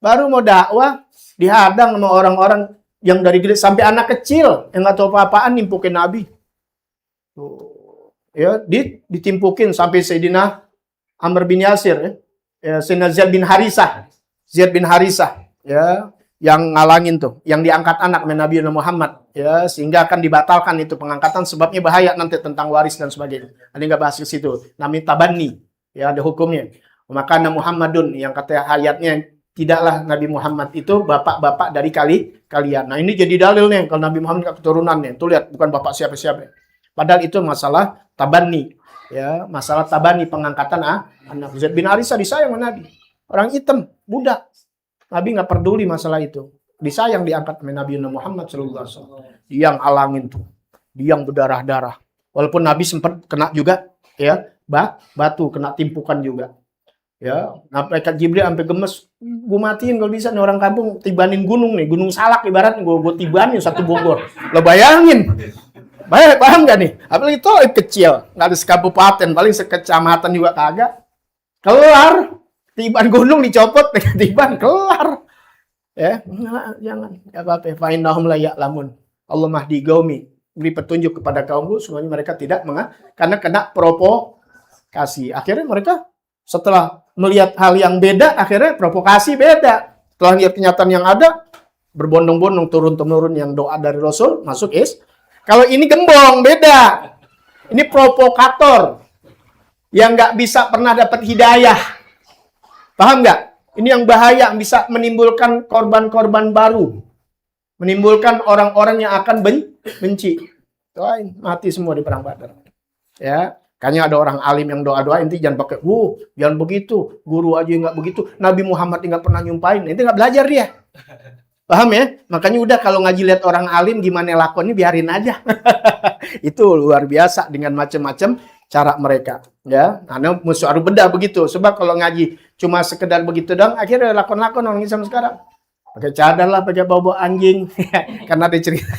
baru mau dakwah dihadang sama orang-orang yang dari gede sampai anak kecil yang nggak tahu apa-apaan nimpukin Nabi tuh ya ditimpukin sampai Sayyidina Amr bin Yasir ya Sayyidina Zaid bin Harisah ya yang ngalangin tuh, yang diangkat anak Nabi Muhammad, ya sehingga akan dibatalkan itu pengangkatan sebabnya bahaya nanti tentang waris dan sebagainya. Ada nggak bahas ke situ? Namanya tabani, ya ada hukumnya. Maka Nabi Muhammadun yang kata hayatnya tidaklah Nabi Muhammad itu bapak-bapak dari kalian. Nah ini jadi dalil nih kalau Nabi Muhammad keturunannya. Tuh lihat bukan bapak siapa-siapa. Padahal itu masalah tabani, ya masalah tabani pengangkatan anak. Zaid bin Harisah disayang sama Nabi. Orang hitam, budak. Nabi nggak peduli masalah itu. Disayang diangkat oleh Nabi Muhammad SAW. Dia yang alangin tuh. Dia yang berdarah-darah. Walaupun Nabi sempat kena juga, ya, batu, kena timpukan juga. Ya, malaikat Jibril sampai gemes, gue matiin kalau bisa nih orang kampung tibanin gunung nih, gunung Salak ibarat gue tibanin satu Bogor. Lo bayangin, paham gak nih? Apalagi itu kecil, nggak ada sekabupaten, paling sekecamatan juga kagak. Kelar, tiban gunung dicopot, tiban kelar. Ya, jangan, ya apa-apa. Fa'innahum la ya'lamun. Allah mahdi gaumi, beri petunjuk kepada kaumku, semuanya mereka tidak karena kena provokasi. Akhirnya mereka setelah melihat hal yang beda, akhirnya provokasi beda. Setelah lihat kenyataan yang ada, berbondong-bondong turun-temurun yang doa dari Rasul, masuk Kalau ini gembong, beda. Ini provokator. Yang nggak bisa pernah dapat hidayah. Paham nggak? Ini yang bahaya, bisa menimbulkan korban-korban baru. Menimbulkan orang-orang yang akan benci. Doain, mati semua di perang Badar. Ya. Kayaknya ada orang alim yang doa-doa, inti jangan pakai, jangan begitu, guru aja nggak begitu, Nabi Muhammad nggak pernah nyumpain, inti nggak belajar dia. Paham ya? Makanya udah kalau ngaji lihat orang alim gimana lakonnya biarin aja. Itu luar biasa dengan macam-macam cara mereka. Ya, karena musuh aru beda begitu. Sebab kalau ngaji cuma sekedar begitu dong, akhirnya lakon-lakon orang Islam sekarang. Pakai cadar lah, pakai bau anjing, karena ada cerita.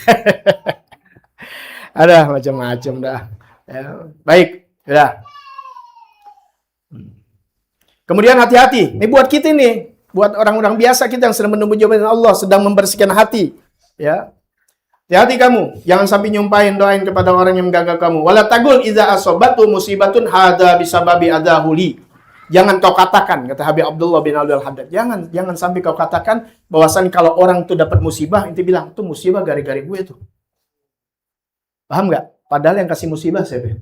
Ada macam-macam dah. Ya, baik. Ya. Kemudian hati-hati. Ini buat kita nih, buat orang-orang biasa kita yang sedang menunggu jawaban Allah, sedang membersihkan hati. Ya. Hati-hati kamu, jangan sampai nyumpahin doain kepada orang yang menggagal kamu. Wala tagul iza asobatu musibatun hada bisababi adahuli. Jangan kau katakan, kata Habib Abdullah bin Abdul Haddad. Jangan sampai kau katakan bahwasan kalau orang itu dapat musibah, inti bilang itu musibah gara-gara gue tuh. Paham nggak? Padahal yang kasih musibah siapa?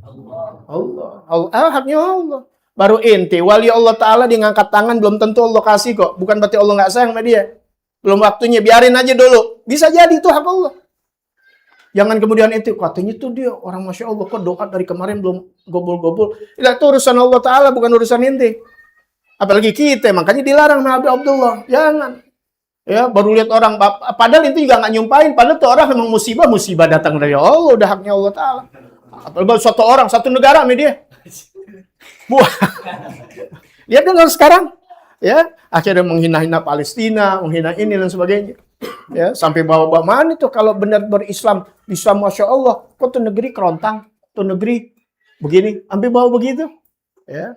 Allah. Haknya Allah. Baru ente, wali Allah Ta'ala dia ngangkat tangan, belum tentu Allah kasih kok. Bukan berarti Allah nggak sayang sama dia. Belum waktunya, biarin aja dulu. Bisa jadi itu hak Allah. Jangan kemudian ente, katanya tuh dia orang Masya Allah, kok doa dari kemarin belum gobol-gobol. Itu urusan Allah Ta'ala, bukan urusan ente. Apalagi kita, makanya dilarang sama Habib Abdullah. Jangan. Ya, baru lihat orang, padahal itu juga nggak nyumpain, padahal tuh orang memang musibah datang dari Allah, udah haknya Allah Ta'ala. Apalagi satu orang, satu negara sama dia. Buah. Lihat kan sekarang, ya, akhirnya menghina-hina Palestina, menghina ini dan sebagainya. Ya, sampai bawa-bawa mana itu kalau benar berislam, bisa Masya Allah, kok tuh negeri kerontang, tuh negeri begini, sampai bawa begitu. Ya,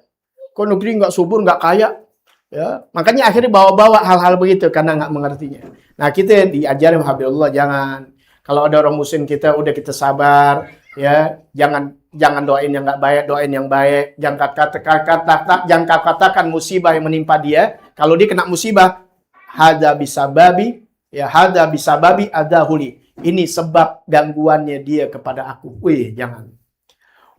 kok negeri nggak subur, nggak kaya. Ya, makanya akhirnya bawa-bawa hal-hal begitu karena nggak mengertinya. Nah, kita diajarin Habibullah jangan. Kalau ada orang muslim kita udah kita sabar, ya. Jangan doain yang nggak baik, doain yang baik. Jangan katakan musibah yang menimpa dia. Kalau dia kena musibah, hada bisababi, ya hada bisababi adahuli. Ini sebab gangguannya dia kepada aku. Wih, jangan.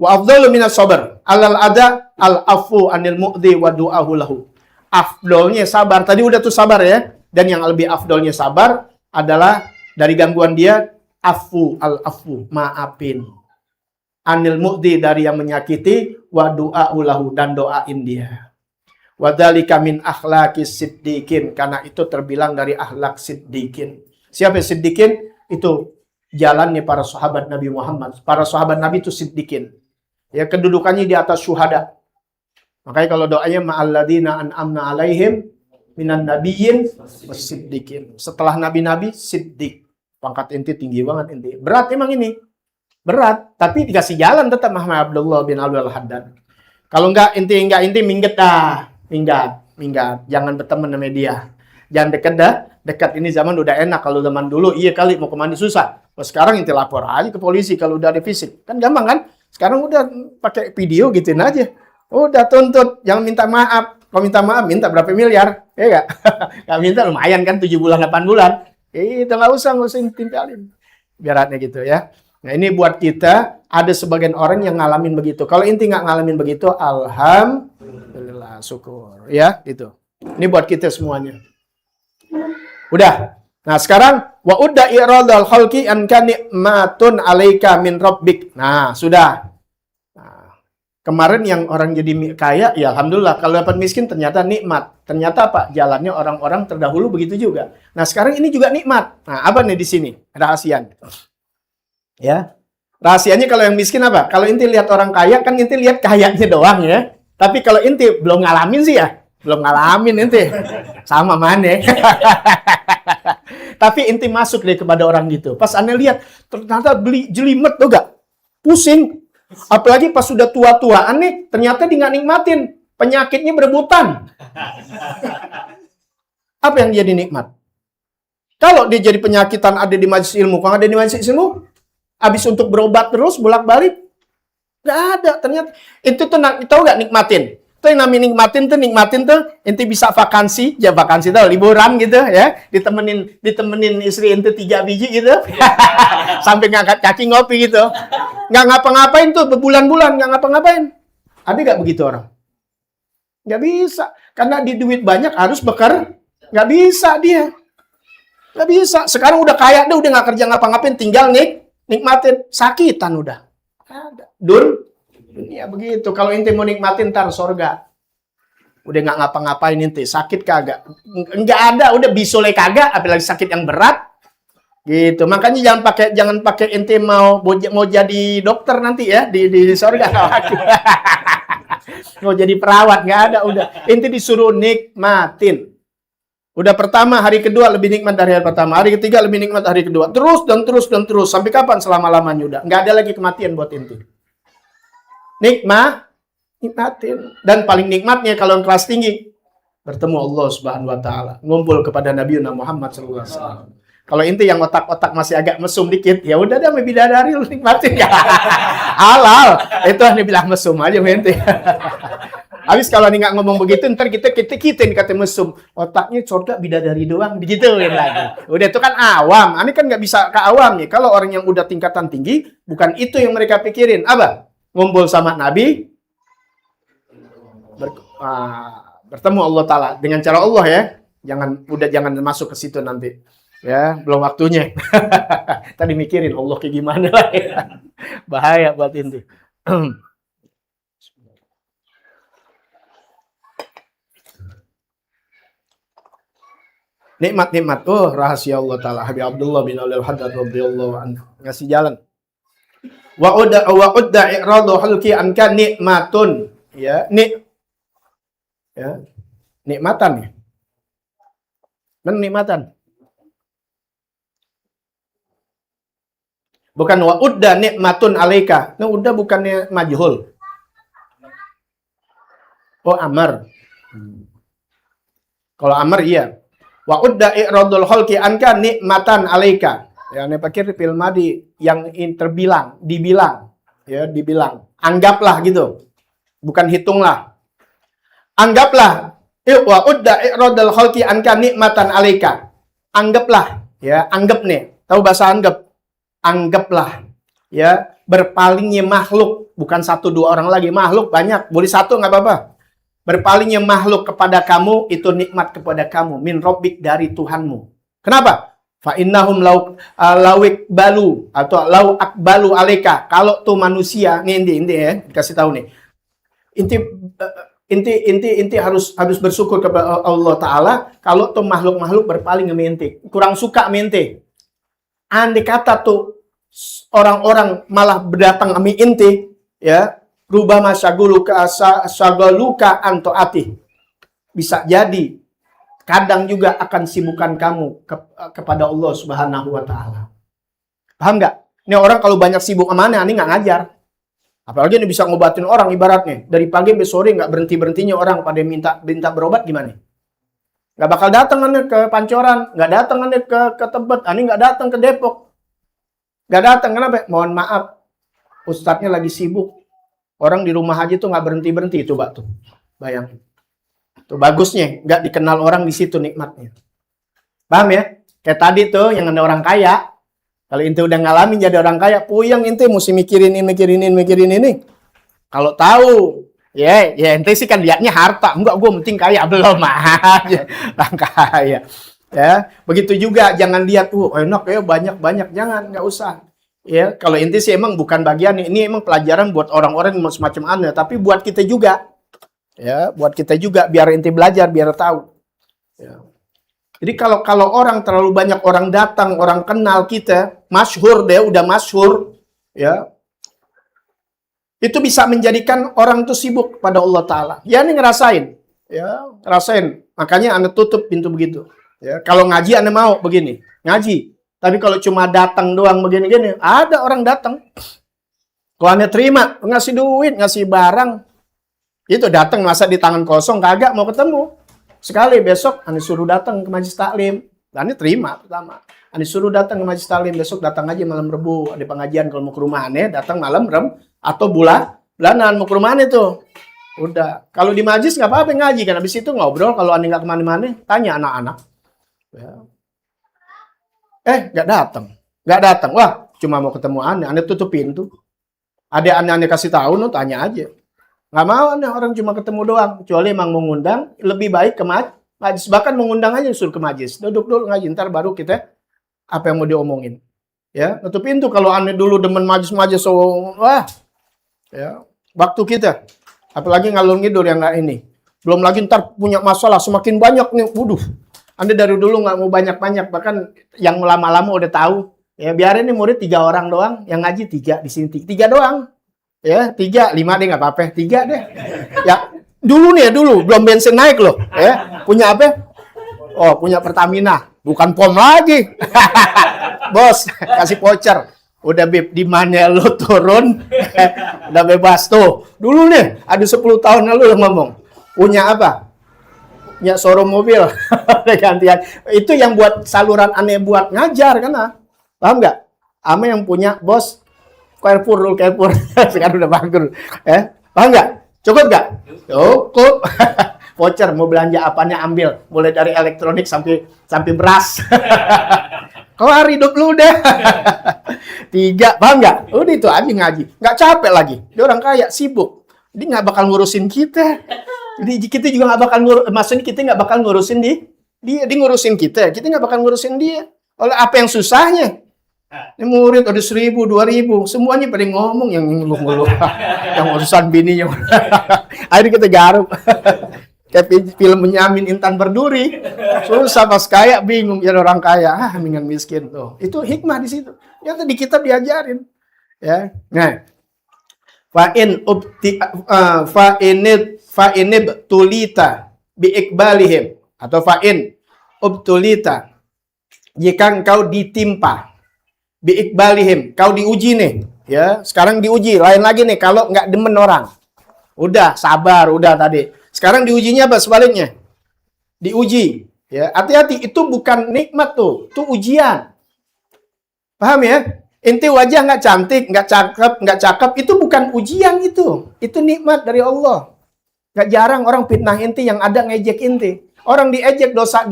Wa afdalu minas sabr alal ada al afu anil mu'dhi wa du'ahu lahu. Afdolnya sabar. Tadi udah tuh sabar ya. Dan yang lebih afdolnya sabar adalah dari gangguan dia al-afu, maafin. Anil mu'di dari yang menyakiti wa du'a'u lahu dan doain dia. Wa dzalika min akhlaqis siddiqin karena itu terbilang dari akhlak siddiqin. Siapa siddiqin? Itu jalannya para sahabat Nabi Muhammad. Para sahabat Nabi itu siddiqin. Ya kedudukannya di atas syuhada. Makanya kalau doanya ma'alladzina an'amna alaihim minan nabiyyin wasiddiqin. Setelah nabi-nabi siddiq. Pangkat inti tinggi banget inti. Berat emang ini. Berat, tapi dikasih jalan tetap Muhammad Abdullah bin Abdul Haddad. Kalau enggak inti minggat dah. Minggat. Jangan berteman sama dia. Jangan dekat dah. Dekat ini zaman udah enak. Kalau zaman dulu iya kali mau kemana susah. Kalau sekarang inti lapor aja ke polisi kalau udah ada fisik. Kan gampang kan? Sekarang udah pakai video gituin aja. Udah tuntut, jangan minta maaf. Kalau minta maaf, minta berapa miliar? Ya nggak? Nggak minta lumayan kan 7 bulan, 8 bulan. Itu nggak usah tempelin. Biaratnya gitu ya. Nah ini buat kita, ada sebagian orang yang ngalamin begitu. Kalau inti nggak ngalamin begitu, alhamdulillah, syukur. Ya, gitu. Ini buat kita semuanya. Udah. Nah sekarang, wa udda iradal khalqi an kanikmatun alaika min rabbik. Nah, sudah. Kemarin yang orang jadi kaya, ya alhamdulillah. Kalau dapat miskin ternyata nikmat. Ternyata apa? Jalannya orang-orang terdahulu begitu juga. Nah sekarang ini juga nikmat. Nah apa nih di sini rahasianya? Ya, rahasianya kalau yang miskin apa? Kalau inti lihat orang kaya kan inti lihat kayanya doang ya. Tapi kalau inti belum ngalamin sih ya, belum ngalamin inti. Sama mana? Tapi inti masuk deh kepada orang gitu. Pas Anda lihat ternyata beli jelimet tuh gak? Pusing. Apalagi pas sudah tua-tuaan nih, ternyata dia nggak nikmatin. Penyakitnya berebutan. Apa yang jadi nikmat? Kalau dia jadi penyakitan ada di majelis ilmu, kalau ada di majelis ilmu, habis untuk berobat terus, bolak-balik, nggak ada. Ternyata itu tuh tahu nggak nikmatin? Itu yang namanya nikmatin tuh, inti bisa vakansi, ya vakansi tuh liburan gitu ya, ditemenin istri inti 3 biji gitu, sampai ngangkat kaki ngopi gitu, nggak ngapa-ngapain tuh berbulan-bulan nggak ngapa-ngapain. Ada nggak begitu orang? Nggak bisa, karena di duit banyak harus bekerja, nggak bisa dia, nggak bisa. Sekarang udah kaya deh, udah nggak kerja ngapa-ngapain, tinggal nikmatin, sakitan udah. Ada. Dunia begitu. Kalau inti mau nikmatin ntar sorga. Udah nggak ngapa-ngapain inti. Sakit kagak. Nggak ada. Udah bisole kagak. Apalagi sakit yang berat. Gitu. Makanya jangan pakai inti mau jadi dokter nanti ya di sorga. Mau jadi perawat nggak ada. Udah. Inti disuruh nikmatin. Udah pertama, hari kedua lebih nikmat dari hari pertama. Hari ketiga lebih nikmat hari kedua. Terus dan terus dan terus. Sampai kapan? Selama-lamanya udah. Nggak ada lagi kematian buat inti. Nikmatin. Dan paling nikmatnya kalau yang kelas tinggi bertemu Allah Subhanahu wa taala, ngumpul kepada Nabi Muhammad sallallahu alaihi wasallam. Kalau inti yang otak-otak masih agak mesum dikit, ya udah dah bidadari lu nikmatin ya. Halal. Itu hanya bilang mesum aja inti. Habis kalau nih nggak ngomong begitu, ntar kita kata mesum. Otaknya surga bidadari doang, digituin lagi. Udah itu kan awam. Ini kan nggak bisa ke awam nih. Kalau orang yang udah tingkatan tinggi, bukan itu yang mereka pikirin. Apa? Ngumpul sama Nabi, bertemu Allah Ta'ala dengan cara Allah ya. Jangan masuk ke situ nanti. Ya, belum waktunya. Tadi mikirin Allah kayak gimana lah ya. Bahaya buat inti. Nikmat-nikmat. Oh, rahasia Allah Ta'ala. Habib Abdullah bin Al-Haddad radhiyallahu anhu ngasih jalan. Wa udda i'radu halki anka nikmatun. Ya, nikmatan ya. Nikmatan. Bukan wa udda nikmatun alaika. Nah, udda bukannya majhul. Oh, amar. Kalau amar iya. Wa udda i'radul khalqi anka nikmatan alaika. Ya, ini pakai fil madi yang dibilang. Anggaplah gitu. Bukan hitunglah. Anggaplah. Wa udda i'radul khalqi anka nikmatan alaika. Anggaplah, ya, anggap nih. Tahu bahasa anggap? Anggaplah, ya, berpalingnya makhluk, bukan 1-2 orang lagi, makhluk banyak. Boleh 1 nggak apa-apa. Berpalingnya makhluk kepada kamu itu nikmat kepada kamu min rabbik dari Tuhanmu. Kenapa? Fa innahum lawik balu atau lau akbalu alaika. Kalau tuh manusia, nih inti ya, dikasih tahu nih. Inti harus bersyukur kepada Allah Ta'ala kalau tuh makhluk-makhluk berpaling sama inti. Kurang suka sama inti. Andai kata tuh orang-orang malah berdatang sama inti, ya, rubama syagaluka anto ati. Bisa jadi kadang juga akan sibukkan kamu kepada Allah Subhanahu wa Ta'ala. Paham nggak? Ini orang kalau banyak sibuk kemana, ini nggak ngajar. Apalagi ini bisa ngobatin orang ibaratnya. Dari pagi sampai sore nggak berhenti-berhentinya orang pada minta berobat gimana? Nggak bakal datang nih ke Pancoran, nggak datang nih ke Tebet, ini nggak datang ke Depok. Nggak datang, kenapa? Mohon maaf, ustadznya lagi sibuk. Orang di rumah aja tuh nggak berhenti-berhenti, coba tuh. Bayangin. Tuh bagusnya, nggak dikenal orang di situ nikmatnya. Paham ya? Kayak tadi tuh yang ada orang kaya. Kalau ente udah ngalamin jadi orang kaya, puyeng ente mesti mikirin ini. Kalau tahu, ya ente sih kan lihatnya harta. Enggak, gue penting kaya, belum aja. Orang kaya. Ya, begitu juga jangan lihat, enak ya banyak-banyak. Jangan, nggak usah. Ya, kalau inti sih emang bukan bagian ini, emang pelajaran buat orang-orang yang semacam Anda, tapi buat kita juga. Ya, buat kita juga biar inti belajar, biar tahu. Ya. Jadi kalau orang terlalu banyak orang datang, orang kenal kita, masyhur deh, udah masyhur, ya. Itu bisa menjadikan orang itu sibuk pada Allah Ta'ala. Ya, ini ngerasain. Ya, ngerasain. Makanya Anda tutup pintu begitu. Ya, kalau ngaji Anda mau begini, ngaji. Tapi kalau cuma datang doang begini-gini, ada orang datang. Kalau Anda terima, ngasih duit, ngasih barang, itu datang masa di tangan kosong, kagak mau ketemu. Sekali besok Anda suruh datang ke majelis taklim, Anda terima pertama. Anda suruh datang ke majelis taklim, besok datang aja malam Rebu, ada pengajian kalau mau ke rumah Anda, datang malam atau bulanan mau ke rumah Anda tuh. Udah, kalau di majelis nggak apa-apa ngaji kan, habis itu ngobrol. Kalau Anda nggak kemana-mana, tanya anak-anak. Ya. Nggak datang. Wah, cuma mau ketemu Anda tutup pintu. Ada Anda kasih tahu, tanya aja. Nggak mau Anda, orang cuma ketemu doang. Kecuali emang mengundang, lebih baik ke majelis. Bahkan mengundang aja suruh ke majelis. Duduk dulu ngaji, ntar baru kita apa yang mau diomongin. Ya, tutup pintu. Kalau Anda dulu demen majelis, wah, ya, waktu kita. Apalagi ngalur ngidur yang nggak ini. Belum lagi ntar punya masalah semakin banyak nih. Waduh. Anda dari dulu nggak mau banyak-banyak, bahkan yang lama-lama udah tahu. Ya biarin nih murid 3 orang doang, yang ngaji 3 di sini 3 doang. Ya 3, 5 deh nggak apa-apa, 3 deh. Ya dulu belum bensin naik loh. Ya punya apa? Oh punya Pertamina, bukan POM lagi. Bos kasih voucher. Udah Bib, di mana lo turun? Udah bebas tuh. Dulu nih, ada 10 tahun lalu lo ngomong. Punya apa? Punya showroom mobil. Gantian. Itu yang buat saluran aneh buat ngajar kan? Paham nggak? Ama yang punya bos Carrefour. Sekarang udah bangkrut. Paham nggak? Cukup nggak? Cukup. Voucher mau belanja apanya ambil. Mulai dari elektronik sampai beras. Kelar hidup lu deh. 3, paham nggak? Udah itu aja ngaji. Nggak capek lagi. Dia orang kaya, sibuk. Dia nggak bakal ngurusin kita. Jadi kita juga nggak bakal maksudnya kita nggak bakal ngurusin dia ngurusin kita nggak bakal ngurusin dia. Oleh apa yang susahnya? Ini murid ada 1.000, 2.000, semuanya pada ngomong yang ngeluh-ngeluh, yang urusan bininya. Akhirnya kita garuk. Kayak film Benyamin Intan Berduri, susah pas kaya bingung jadi orang kaya, mendingan miskin tuh. Itu hikmah di situ. Ya tadi kita diajarin. Ya, nah. Fa'inib tulita biikbalihim atau fa'in ubtulita jika engkau ditimpa biikbalihim, kau diuji nih, ya sekarang diuji, lain lagi nih kalau nggak demen orang, udah sabar, udah tadi, sekarang diujinya apa sebaliknya, diuji, ya hati-hati itu bukan nikmat tuh, itu ujian, paham ya? Inti wajah nggak cantik, nggak cakep, itu bukan ujian itu nikmat dari Allah. Nggak jarang orang fitnah inti yang ada ngejek inti. Orang diejek dosa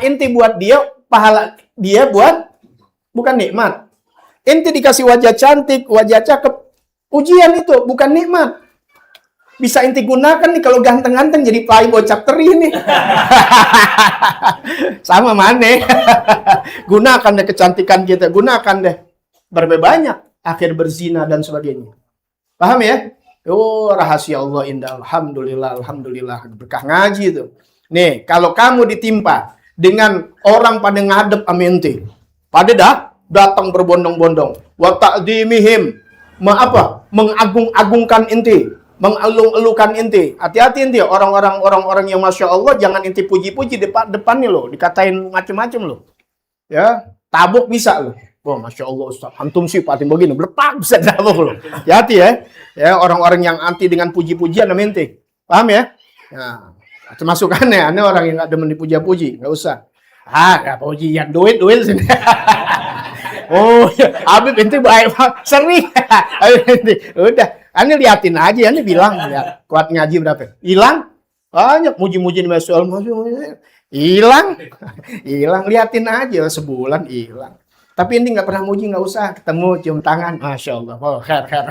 inti buat dia, pahala dia buat bukan nikmat. Inti dikasih wajah cantik, wajah cakep, ujian itu bukan nikmat. Bisa inti gunakan nih kalau ganteng-ganteng jadi playboy chapter ini. Sama mana? Gunakan deh kecantikan kita, gunakan deh. Berapa banyak akhir berzina dan sebagainya. Paham ya? Oh, rahasia Allah indah. Alhamdulillah. Berkah ngaji itu. Nih, kalau kamu ditimpa dengan orang pada ngadep aminti, pada datang berbondong-bondong, wa ta'dhimihim, mengagung-agungkan inti, mengelung-elukan inti. Hati-hati inti, orang-orang yang Masya Allah, jangan inti puji-puji depannya loh, dikatain macam-macam loh. Ya, tabuk bisa loh. Wah, Masya Allah Ustaz, antum sih patin begini, berpak bisa tabuk loh. Hati-hati ya. Ya, orang-orang yang anti dengan puji-pujian namanya inti. Paham ya? Nah, termasuk aneh orang yang nggak demen dipuja-puji, nggak usah. Nggak pujian, duit sini. Oh, ya, Habib inti baik, sering. Udah. Ane liatin aja, Ane bilang, ya, kuat ngaji berapa? Hilang? Banyak muji-muji di Masya Allah. Hilang, liatin aja sebulan hilang. Tapi ini nggak pernah muji, nggak usah ketemu cium tangan, Masya Allah. Oh, khair.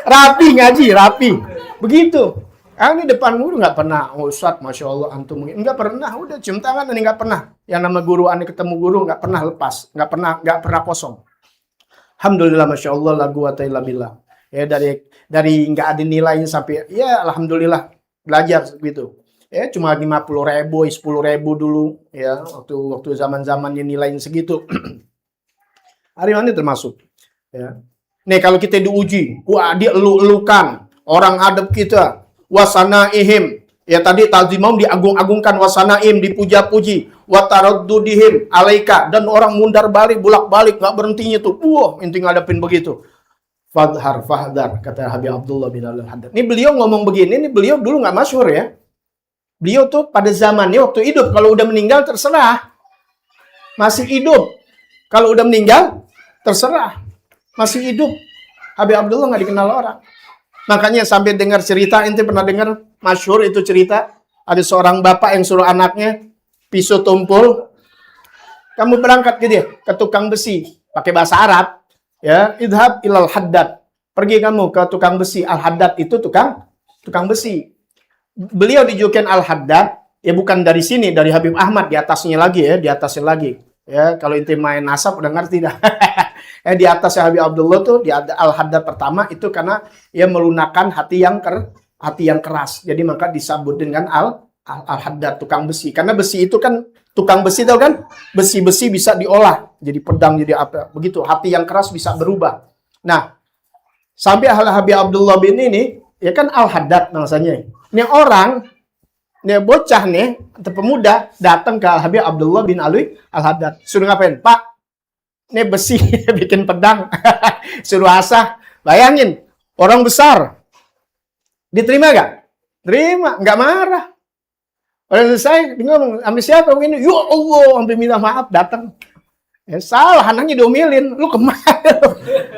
Rapi ngaji, rapi. Begitu. Ini depan guru nggak pernah, Ustaz, Masya Allah, antum nggak pernah, udah cium tangan ini nggak pernah. Yang nama guru, aneh ketemu guru nggak pernah lepas, nggak pernah kosong. Alhamdulillah, Masya Allah, la quwata illa billah. Ya dari nggak ada nilainya sampai, ya Alhamdulillah belajar gitu. Ya cuma 50.000, 10.000 dulu, ya waktu zaman-zamannya nilainya segitu. Hari ini termasuk. Ya. Nih kalau kita diuji, wah dia elu-elukan orang adab kita. Wasanaihim, ya tadi tazimum diagung-agungkan, wasanaim dipuja-puji, wataraddudihim alaika, dan orang mundar balik bolak-balik nggak berhentinya tuh. Inti ngadepin begitu. Fahdar, kata Habib Abdullah bin Al-Haddad. Ini beliau ngomong begini, ini beliau dulu nggak masyhur ya. Beliau tuh pada zamannya waktu hidup, kalau udah meninggal terserah. Masih hidup, kalau udah meninggal terserah. Masih hidup, Habib Abdullah nggak dikenal orang. Makanya sampai dengar cerita, ente pernah dengar masyhur itu cerita, ada seorang bapak yang suruh anaknya pisau tumpul, kamu berangkat gitu ya, ke tukang besi, pakai bahasa Arab, ya, idhab ilal haddad, pergi kamu ke tukang besi. Al haddad itu tukang besi. Beliau dijulukan Al Haddad, ya bukan dari sini, dari Habib Ahmad, di atasnya lagi ya, di atasnya lagi. Ya, kalau ente main nasab udah ngerti dah. Di atas Habib Abdullah tuh di Al Haddad pertama itu karena ia melunakkan hati yang keras. Jadi maka disebut dengan Al Haddad, tukang besi. Karena besi itu kan tukang besi tahu kan? Besi-besi bisa diolah jadi pedang, jadi apa? Begitu. Hati yang keras bisa berubah. Nah, sampai Habib Abdullah bin ini ya kan Al Haddad maksudnya. Ini orang, ini bocah nih atau pemuda datang ke Habib Abdullah bin Alwi Al Haddad. Suruh ngapain? Pak, ini besi bikin pedang. Suruh asah. Bayangin, orang besar. Diterima gak? Terima, nggak marah. Udah selesai, dia ngomong, ambil siapa begini? Ya Allah, sampai minta maaf, datang. Ya, salah, anaknya diomelin. Lu kemana?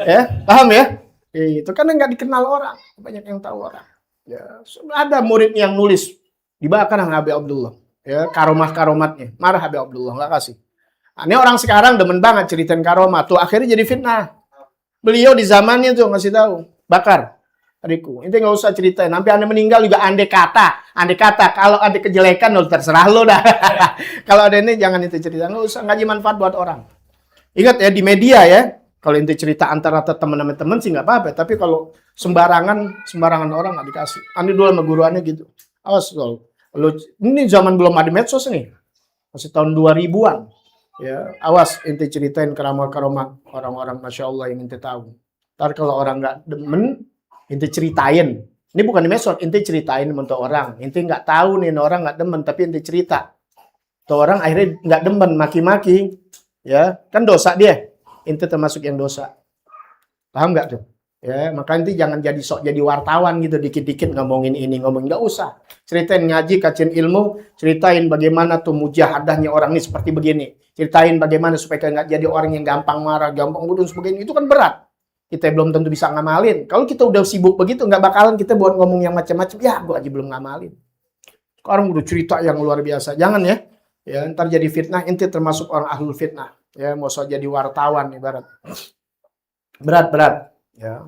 Ya, paham ya? Itu karena nggak dikenal orang. Banyak yang tahu orang. Ya, ada murid yang nulis. Dibakar dengan Habib Abdullah. Ya, karomah-karomatnya. Marah Habib Abdullah, nggak kasih. Ini orang sekarang demen banget ceritain karomah. Tuh akhirnya jadi fitnah. Beliau di zamannya tuh ngasih tahu. Bakar. Adikku, itu nggak usah ceritain. Sampai Anda meninggal juga andai kata. Kalau ada kejelekan, terserah lo dah. Kalau ada ini, jangan itu cerita. Nggak usah, ngaji manfaat buat orang. Ingat ya, di media ya. Kalau itu cerita antara teman-teman sih nggak apa-apa. Tapi kalau sembarangan orang nggak dikasih. Anda dulu sama guruannya gitu. Awas, ini zaman belum ada medsos nih. Masih tahun 2000-an. Ya, awas ente ceritain karamah-karamah orang-orang Masya Allah yang ente tahu. Ntar kalau orang nggak demen, ente ceritain. Ini bukan di medsos, ente ceritain untuk orang. Ente nggak tahu nih orang nggak demen, tapi ente cerita. Tuh orang akhirnya nggak demen, maki-maki. Ya, kan dosa dia. Ente termasuk yang dosa. Paham nggak tuh? Ya, maka ente jangan jadi wartawan gitu, dikit-dikit ngomongin ini, ngomongin. Nggak usah. Ceritain ngaji, kajian ilmu, ceritain bagaimana tuh mujahadahnya orang ini seperti begini. Ceritain bagaimana supaya nggak jadi orang yang gampang marah, gampang bodoh sebagainya. Itu kan berat. Kita belum tentu bisa ngamalin. Kalau kita udah sibuk begitu, nggak bakalan kita buat ngomong yang macam-macam. Ya, gua aja belum ngamalin. Sekarang udah cerita yang luar biasa. Jangan ya. Ya, ntar jadi fitnah. Ente termasuk orang ahlul fitnah. Ya, mau jadi wartawan ibarat. Berat. Ya.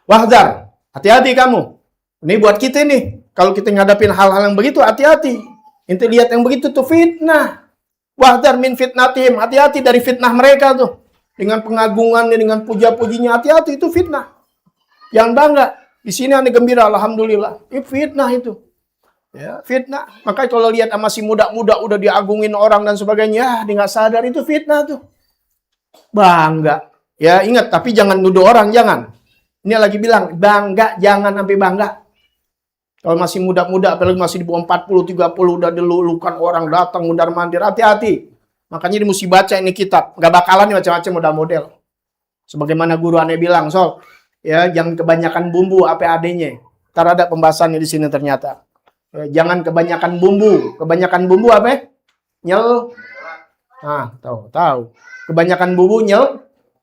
Wahdar, hati-hati kamu. Ini buat kita nih. Kalau kita ngadapin hal-hal yang begitu, hati-hati. Ente lihat yang begitu tuh fitnah. Wahdar min fitnatihim. Hati-hati dari fitnah mereka tuh. Dengan pengagungannya, dengan puja-pujinya, hati-hati itu fitnah. Yang bangga. Di sini Anda gembira, alhamdulillah. Itu fitnah itu. Ya, fitnah. Makanya kalau lihat masih muda-muda udah diagungin orang dan sebagainya, dia nggak sadar itu fitnah tuh. Bangga. Ya, ingat, tapi jangan nuduh orang, jangan. Ini lagi bilang, bangga, jangan sampai bangga. Kalau masih muda-muda, apalagi masih di bawah 40, 30, udah dilulukan orang datang, mundar-mandir, hati-hati. Makanya dia mesti baca ini kitab. Nggak bakalan nih macam-macam model-model. Sebagaimana guru aneh bilang, ya jangan kebanyakan bumbu apa adanya. Ntar ada pembahasannya di sini ternyata. Ya, jangan kebanyakan bumbu. Kebanyakan bumbu apa? Tahu. Kebanyakan bumbu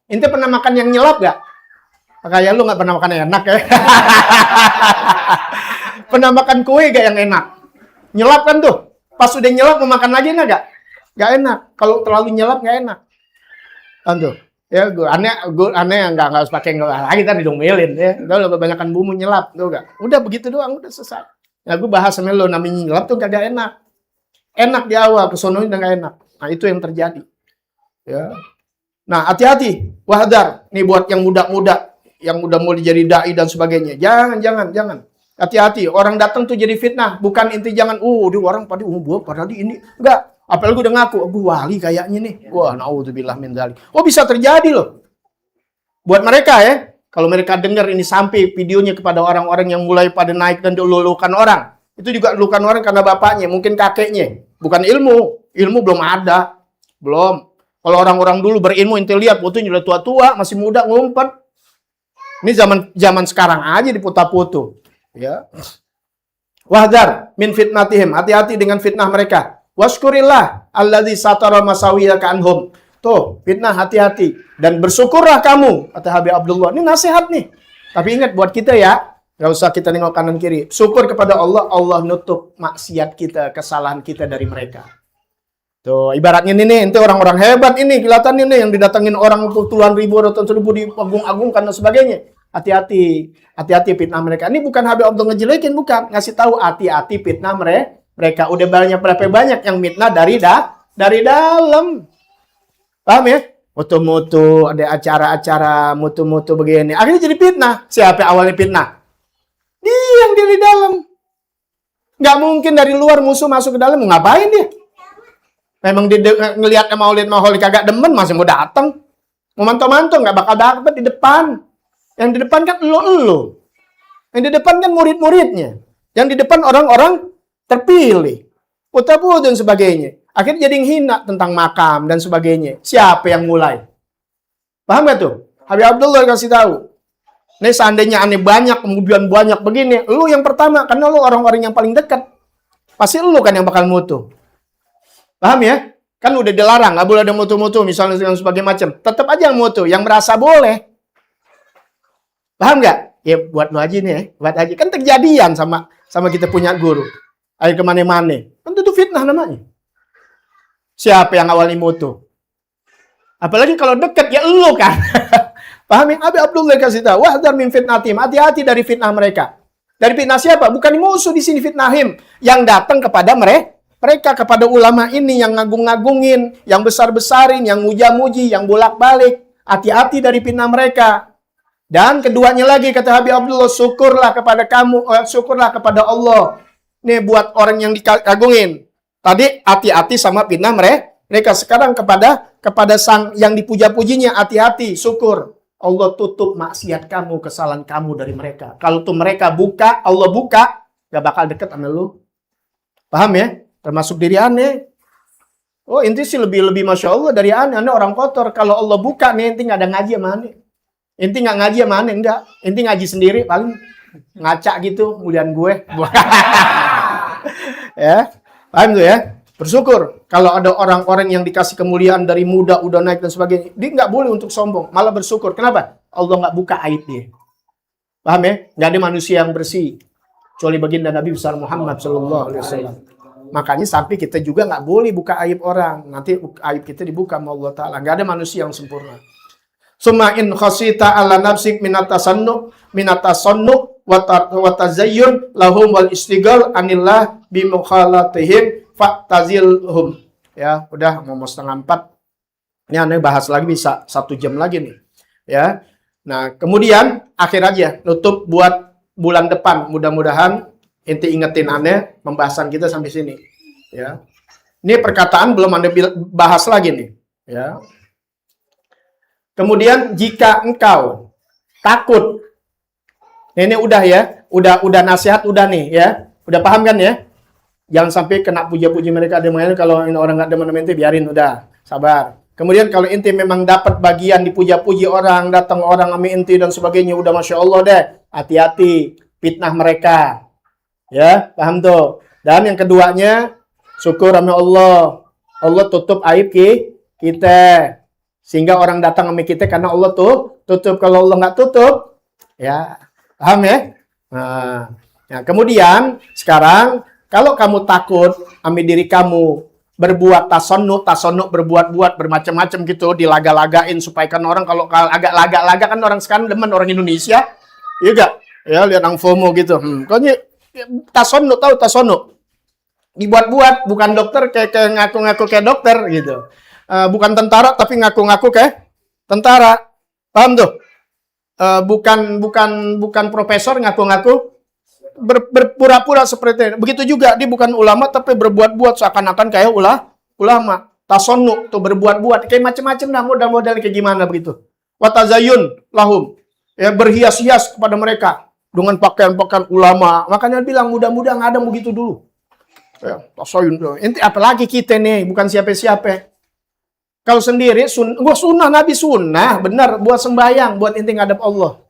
Ente pernah makan yang nyelap gak? Kayak lu nggak pernah makan yang enak ya. Pernah makan kue gak yang enak? Nyelap kan tuh. Pas udah nyelap mau makan lagi enak gak? Gak enak. Kalau terlalu nyelap gak enak. Tuh. Ya, gue aneh nggak harus pakai lagi tadi diomelin ya. Udah lebih banyakkan bumbu nyelap tuh enggak. Udah begitu doang udah selesai. Ya gue bahas sama lo namanya nyelap tuh kagak enak. Enak di awal kesononya udah nggak enak. Nah, itu yang terjadi. Ya. Nah, hati-hati. Wahdar. Nih buat yang muda-muda yang udah mau jadi dai dan sebagainya. Jangan. Hati-hati. Orang datang tuh jadi fitnah, bukan inti jangan dia orang pada gua padahal di ini. Enggak. Apalagi udah ngaku, gua wali kayaknya nih. Wah, naudzubillah min dzalik. Oh, bisa terjadi loh. Buat mereka ya, kalau mereka dengar ini sampai videonya kepada orang-orang yang mulai pada naik dan dilulukan orang. Itu juga lulukan orang karena bapaknya, mungkin kakeknya. Bukan ilmu. Ilmu belum ada. Belum. Kalau orang-orang dulu berilmu, ente lihat fotonya udah tua-tua, masih muda ngumpet. Ini zaman sekarang aja diputar-putar. Ya. Wahdar min fitnatihim. Hati-hati dengan fitnah mereka. Waskurillah alladzi satara masawiyaka anhum. Tuh, fitnah hati-hati. Dan bersyukurlah kamu, kata Habib Abdullah. Ini nasihat nih. Tapi ingat buat kita ya, nggak usah kita nengok kanan kiri. Syukur kepada Allah, Allah nutup maksiat kita, kesalahan kita dari mereka. Tuh, ibaratnya ini ente orang-orang hebat ini, kelihatan ini yang didatangin orang puluhan ribu, ratusan ribu diagung-agungkan dan sebagainya. Hati-hati fitnah mereka. Ini bukan Habib Abdullah ngejelekin, bukan. Ngasih tahu hati-hati fitnah mereka. Udah berapa banyak yang fitnah dari dalam. Paham ya? Mutu-mutu, ada acara-acara mutu-mutu begini. Akhirnya jadi fitnah. Siapa awalnya fitnah? Dia yang dari dalam. Nggak mungkin dari luar musuh masuk ke dalam. Mau ngapain dia? Memang dia ngelihat maulid kagak demen, masih mau datang. Mau manto-manto, nggak bakal dapat di depan. Yang di depan kan lo. Yang di depan kan murid-muridnya. Yang di depan orang-orang terpilih. Putar-putar dan sebagainya. Akhirnya jadi hina tentang makam dan sebagainya. Siapa yang mulai? Paham gak tuh? Habib Abdullah kasih tahu. Nih seandainya aneh banyak, kemudian banyak begini. Lu yang pertama, karena lu orang-orang yang paling dekat. Pasti lu kan yang bakal mutu. Paham ya? Kan udah dilarang, gak boleh ada mutu-mutu, misalnya yang sebagai macam. Tetap aja yang mutu, yang merasa boleh. Paham gak? Ya buat lu aja nih ya. Buat aja. Kan kejadian sama kita punya guru. Ayo kemana-mana. Kan itu fitnah namanya. Siapa yang awalnya mutu? Apalagi kalau dekat ya elu kan. Paham ya? Habib Abdullah kasih tahu, wahdar min fitnatim. Hati-hati dari fitnah mereka. Dari fitnah siapa? Bukan musuh di sini fitnahim. Yang datang kepada mereka kepada ulama ini yang ngagung-ngagungin, yang besar-besarin, yang muja-muji, yang bolak-balik. Hati-hati dari fitnah mereka. Dan keduanya lagi kata Habib Abdullah, syukurlah kepada kamu, syukurlah kepada Allah. Nih buat orang yang dikagungin. Tadi hati-hati sama fitnah mereka. Sekarang kepada sang yang dipuja-pujinya hati-hati, syukur. Allah tutup maksiat kamu, kesalahan kamu dari mereka. Kalau tuh mereka buka, Allah buka, gak bakal deket sama lu. Paham ya? Termasuk diri aneh. Oh, inti sih lebih Masya Allah dari aneh. Aneh orang kotor. Kalau Allah buka nih, inti gak ada ngaji sama aneh. Inti gak ngaji sama aneh, enggak. Inti ngaji sendiri, paling ngaca gitu, mulian gue. Ya. Paham tuh ya? Bersyukur. Kalau ada orang-orang yang dikasih kemuliaan dari muda, udah naik dan sebagainya. Dia nggak boleh untuk sombong. Malah bersyukur. Kenapa? Allah nggak buka aib dia. Paham ya? Nggak ada manusia yang bersih. Kecuali baginda Nabi besar Muhammad SAW. Makanya sampai kita juga nggak boleh buka aib orang. Nanti aib kita dibuka sama Allah Ta'ala. Nggak ada manusia yang sempurna. Summa in khasita ala nafsik minatasannu watazayyun lahum wal istighal anillah bimukhalatihim fa'tazilhum. Ya, udah mau 3:30. Ini aneh bahas lagi bisa 1 jam lagi nih. Ya. Nah, kemudian akhir aja nutup buat bulan depan. Mudah-mudahan inti ingetin aneh pembahasan kita sampai sini. Ya. Ini perkataan belum Anda bahas lagi nih, ya. Kemudian jika engkau takut, ini udah ya, udah nasihat udah nih ya, udah paham kan ya? Jangan sampai kena puja-puji mereka ada yang kalau ini orang nggak demen ente biarin udah, sabar. Kemudian kalau ente memang dapat bagian dipuja-puji orang, datang orang sama ente dan sebagainya, udah Masya Allah deh, hati-hati fitnah mereka, ya paham tuh. Dan yang keduanya syukur sama Allah, Allah tutup aib kita. Sehingga orang datang sama kita karena Allah tuh tutup. Kalau Allah nggak tutup, ya paham ya? Nah, kemudian sekarang kalau kamu takut sama diri kamu, berbuat tasonuk berbuat-buat bermacam-macam gitu, dilaga-lagain supaya kan orang kalau agak laga-laga kan orang sekarang demen orang Indonesia, iya gak? Ya lihat ang FOMO gitu. Pokoknya tasonuk, tahu tasonuk? Dibuat-buat, bukan dokter kayak ngaku-ngaku kayak dokter gitu. Bukan tentara tapi ngaku-ngaku kayak tentara. Paham tuh? Bukan profesor ngaku-ngaku berpura-pura seperti itu. Begitu juga dia bukan ulama tapi berbuat-buat seakan-akan kayak ulama. Tasonuk tuh berbuat-buat kayak macam-macam dah modal-modal kayak gimana begitu. Watazayun lahum. Ya berhias-hias kepada mereka dengan pakaian-pakaian ulama. Makanya bilang mudah-mudahan ada begitu dulu. Ya, tasayun. Inti apalagi kita nih bukan siapa-siapa. Kalau sendiri sunnah Nabi sunnah benar buat sembahyang, buat inti ngadep Allah.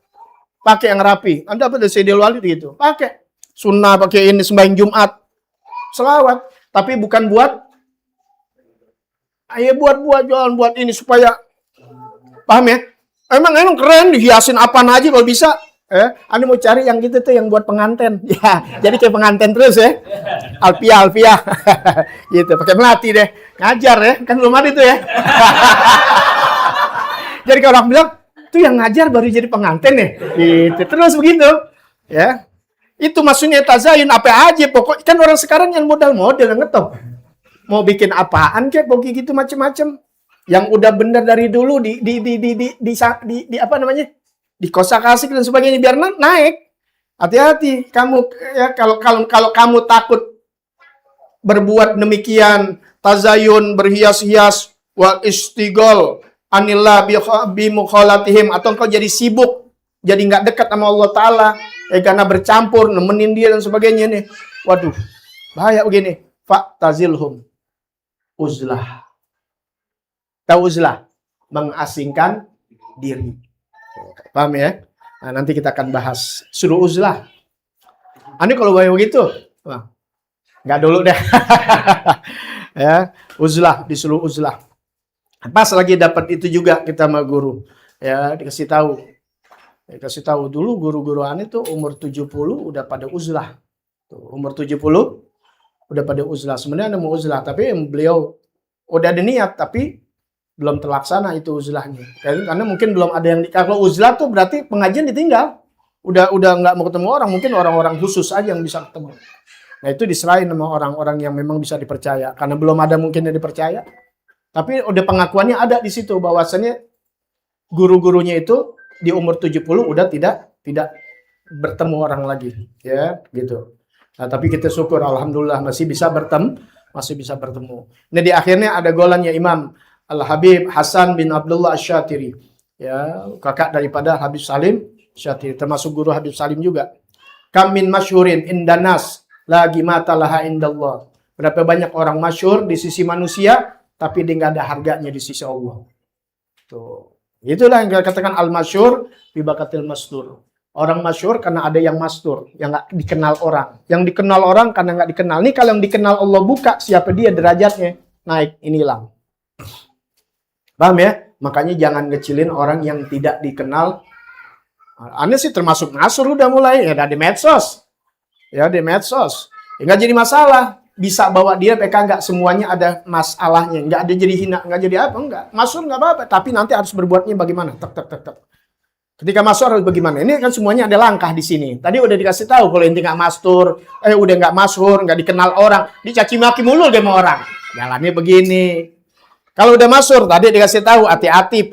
Pakai yang rapi. Anda apa dari Sayyidil Walid gitu? Pakai sunnah, pakai ini sembahyang Jumat, selawat. Tapi bukan buat, buat jualan, buat ini supaya paham ya? Emang keren dihiasin apaan aja kalau bisa. Anda mau cari yang gitu tuh yang buat pengantin. Ya, jadi kayak pengantin terus ya. Alfiah. Gitu, pakai melati deh. Ngajar ya, kan belum ada itu ya. Jadi kalau orang bilang, itu yang ngajar baru jadi pengantin ya. Gitu, terus begitu. Ya. Itu maksudnya tazayun apa aja pokoknya kan orang sekarang yang modal-modal ngetop. Mau bikin apaan kayak pokoknya gitu macam-macam. Yang udah bener dari dulu di apa namanya? Di kosa-kasih dan sebagainya biar naik. Hati-hati kamu ya kalau kamu takut berbuat demikian tazayun berhias-hias wa istigol anillah bi mukhalatihim atau engkau jadi sibuk jadi nggak dekat sama Allah Ta'ala karena bercampur nemenin dia dan sebagainya nih, waduh bahaya begini. Fa tazilhum uzlah, tahu uzlah mengasingkan diri, paham ya? Nah, nanti kita akan bahas suruh uzlah. Ini kalau bahaya begitu nggak dulu deh. Ya, uzlah, disuruh uzlah. Pas lagi dapat itu juga kita sama guru. Ya, dikasih tahu dulu guru-guru aneh tuh umur 70 udah pada uzlah. Tuh, umur 70 udah pada uzlah. Sebenarnya ada mau uzlah, tapi beliau udah ada niat tapi belum terlaksana itu uzlahnya. Karena mungkin belum ada yang kalau uzlah tuh berarti pengajian ditinggal. Udah nggak mau ketemu orang, mungkin orang-orang khusus aja yang bisa ketemu. Nah itu diserahin sama orang-orang yang memang bisa dipercaya. Karena belum ada mungkin yang dipercaya. Tapi udah pengakuannya ada di situ. Bahwasannya guru-gurunya itu di umur 70 udah tidak bertemu orang lagi. Ya gitu. Nah tapi kita syukur Alhamdulillah masih bisa bertemu. Nah di akhirnya ada golannya Imam Al-Habib Hasan bin Abdullah Asy-Syatiri. Ya, kakak daripada Habib Salim Syatiri. Termasuk guru Habib Salim juga. Kam min masyhurin indanas lagi mata laha indallah. Berapa banyak orang masyhur di sisi manusia, tapi dia nggak ada harganya di sisi Allah. Tuh, itulah yang dikatakan al-masyhur bi bakatil mastur. Orang masyhur karena ada yang mastur, yang nggak dikenal orang. Yang dikenal orang karena nggak dikenal. Nih kalau yang dikenal Allah buka, siapa dia derajatnya naik, ini hilang. Paham ya? Makanya jangan ngecilin orang yang tidak dikenal. Aneh sih termasuk ngasur udah mulai ya dari medsos. Ya di medsos. Ya, nggak jadi masalah. Bisa bawa dia PK nggak semuanya ada masalahnya. Nggak ada jadi hina, nggak jadi apa, nggak. Masuk nggak apa-apa. Tapi nanti harus berbuatnya bagaimana? Tek. Ketika masuk harus bagaimana? Ini kan semuanya ada langkah di sini. Tadi udah dikasih tahu kalau inti nggak mastur, udah nggak masyhur, nggak dikenal orang, dicaci maki mulu dia sama orang. Jalannya begini. Kalau udah masyhur, tadi dikasih tahu hati-hati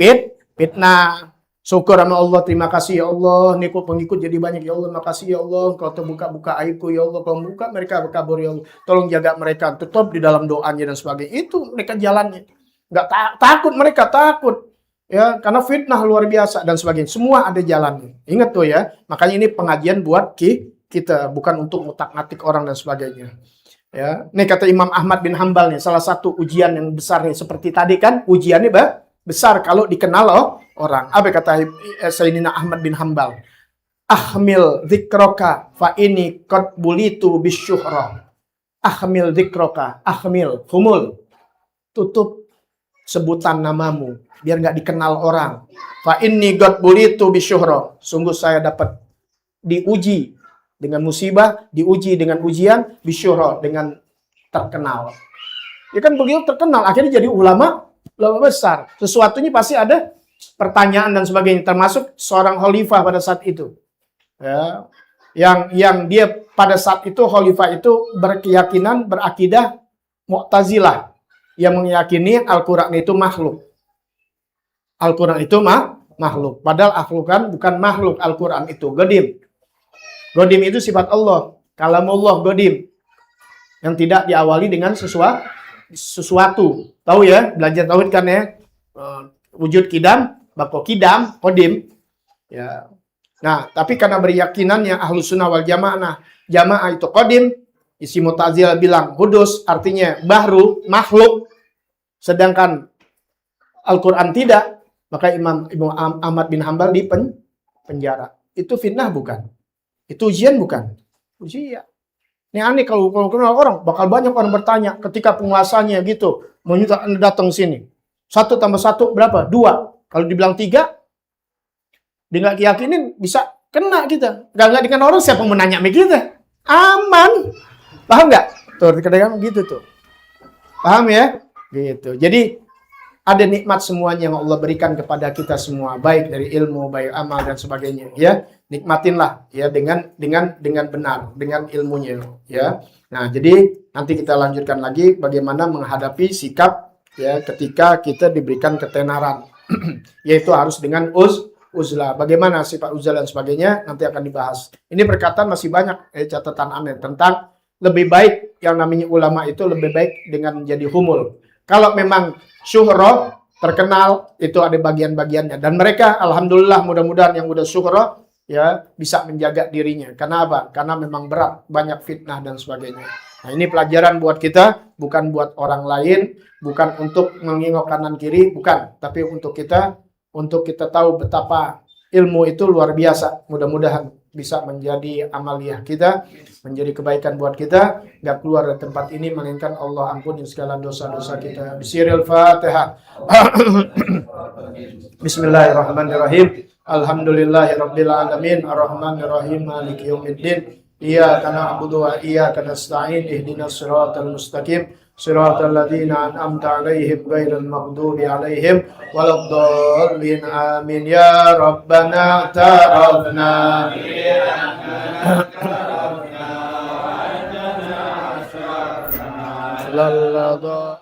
fitnah. Syukur sama Allah, terima kasih ya Allah. Nih kok pengikut jadi banyak ya Allah, makasih ya Allah. Kalau terbuka-buka aibku ya Allah, kalau buka mereka berkabur ya Allah. Tolong jaga mereka, tetap di dalam doanya dan sebagainya. Itu mereka jalannya. Nggak takut mereka, takut. Ya, karena fitnah luar biasa dan sebagainya. Semua ada jalannya. Ingat tuh ya. Makanya ini pengajian buat kita, bukan untuk ngutak-ngatik orang dan sebagainya. Ya, nih kata Imam Ahmad bin Hambal nih, salah satu ujian yang besar nih seperti tadi kan, ujiannya besar kalau dikenal orang. Apa kata Sayyidina Ahmad bin Hambal? Ahmil dzikroka fa ini qad bulitu bisyuhra. Ahmil dzikroka, ahmil, humul. Tutup sebutan namamu biar nggak dikenal orang. Fa inni qad bulitu bisyuhra. Sungguh saya dapat diuji dengan musibah, diuji dengan ujian, bisyuhra dengan terkenal. Ya kan beliau terkenal, akhirnya jadi ulama besar. Sesuatunya pasti ada pertanyaan dan sebagainya, termasuk seorang khalifah pada saat itu. Ya, yang dia pada saat itu khalifah itu berkeyakinan, berakidah Mu'tazilah yang meyakini Al-Qur'an itu makhluk. Al-Qur'an itu makhluk. Padahal Al-Qur'an bukan makhluk, Al-Qur'an itu godim. Godim itu sifat Allah. Kalamullah godim. Yang tidak diawali dengan sesuatu. Tahu ya, belajar tauhid kan ya. Wujud kidam, bako kidam, godim. Ya. Nah, tapi karena beryakinannya Ahlus Sunnah wal Jamaah, jamaah itu qadim, isi Mu'tazilah bilang hudus, artinya baru, makhluk, sedangkan Al-Quran tidak, maka Imam Ahmad bin Hanbal di penjara. Itu fitnah bukan? Itu ujian bukan? Ujian. Ini aneh kalau kenal orang, bakal banyak orang bertanya ketika penguasanya gitu, mau datang sini. 1 tambah 1 berapa? 2. Kalau dibilang 3, dia nggak yakinin bisa kena kita. Nggak dikenal orang, siapa mau nanya sama kita? Aman. Paham nggak? Tuh, kadang-kadang gitu tuh. Paham ya? Gitu. Jadi ada nikmat semuanya yang Allah berikan kepada kita semua, baik dari ilmu, baik amal dan sebagainya. Ya, nikmatinlah ya dengan benar, dengan ilmunya. Ya. Nah, jadi nanti kita lanjutkan lagi bagaimana menghadapi sikap ya ketika kita diberikan ketenaran, yaitu harus dengan uzlah. Bagaimana sifat uzlah dan sebagainya nanti akan dibahas. Ini perkataan masih banyak catatan aneh tentang lebih baik yang namanya ulama itu lebih baik dengan menjadi humul. Kalau memang syuhra terkenal itu ada bagian-bagiannya dan mereka alhamdulillah mudah-mudahan yang udah syuhra ya bisa menjaga dirinya. Karena apa? Karena memang berat, banyak fitnah dan sebagainya. Nah, ini pelajaran buat kita, bukan buat orang lain, bukan untuk mengingok kanan kiri, bukan, tapi untuk kita tahu betapa ilmu itu luar biasa. Mudah-mudahan bisa menjadi amaliyah kita, menjadi kebaikan buat kita, gak keluar dari tempat ini melainkan Allah ampuni segala dosa-dosa kita. Bismillahirrahmanirrahim. Bismillahirrahmanirrahim. Alhamdulillahirabbil alamin, arrahmanirrahim, maliki yaumiddin. Iyyaka na'budu wa iyyaka nasta'in, ihdinas siratal mustaqim. Siratal ladzina an'amta 'alaihim ghairil maghdubi 'alaihim waladdallin. Amin ya rabbana ta'arafna lalladha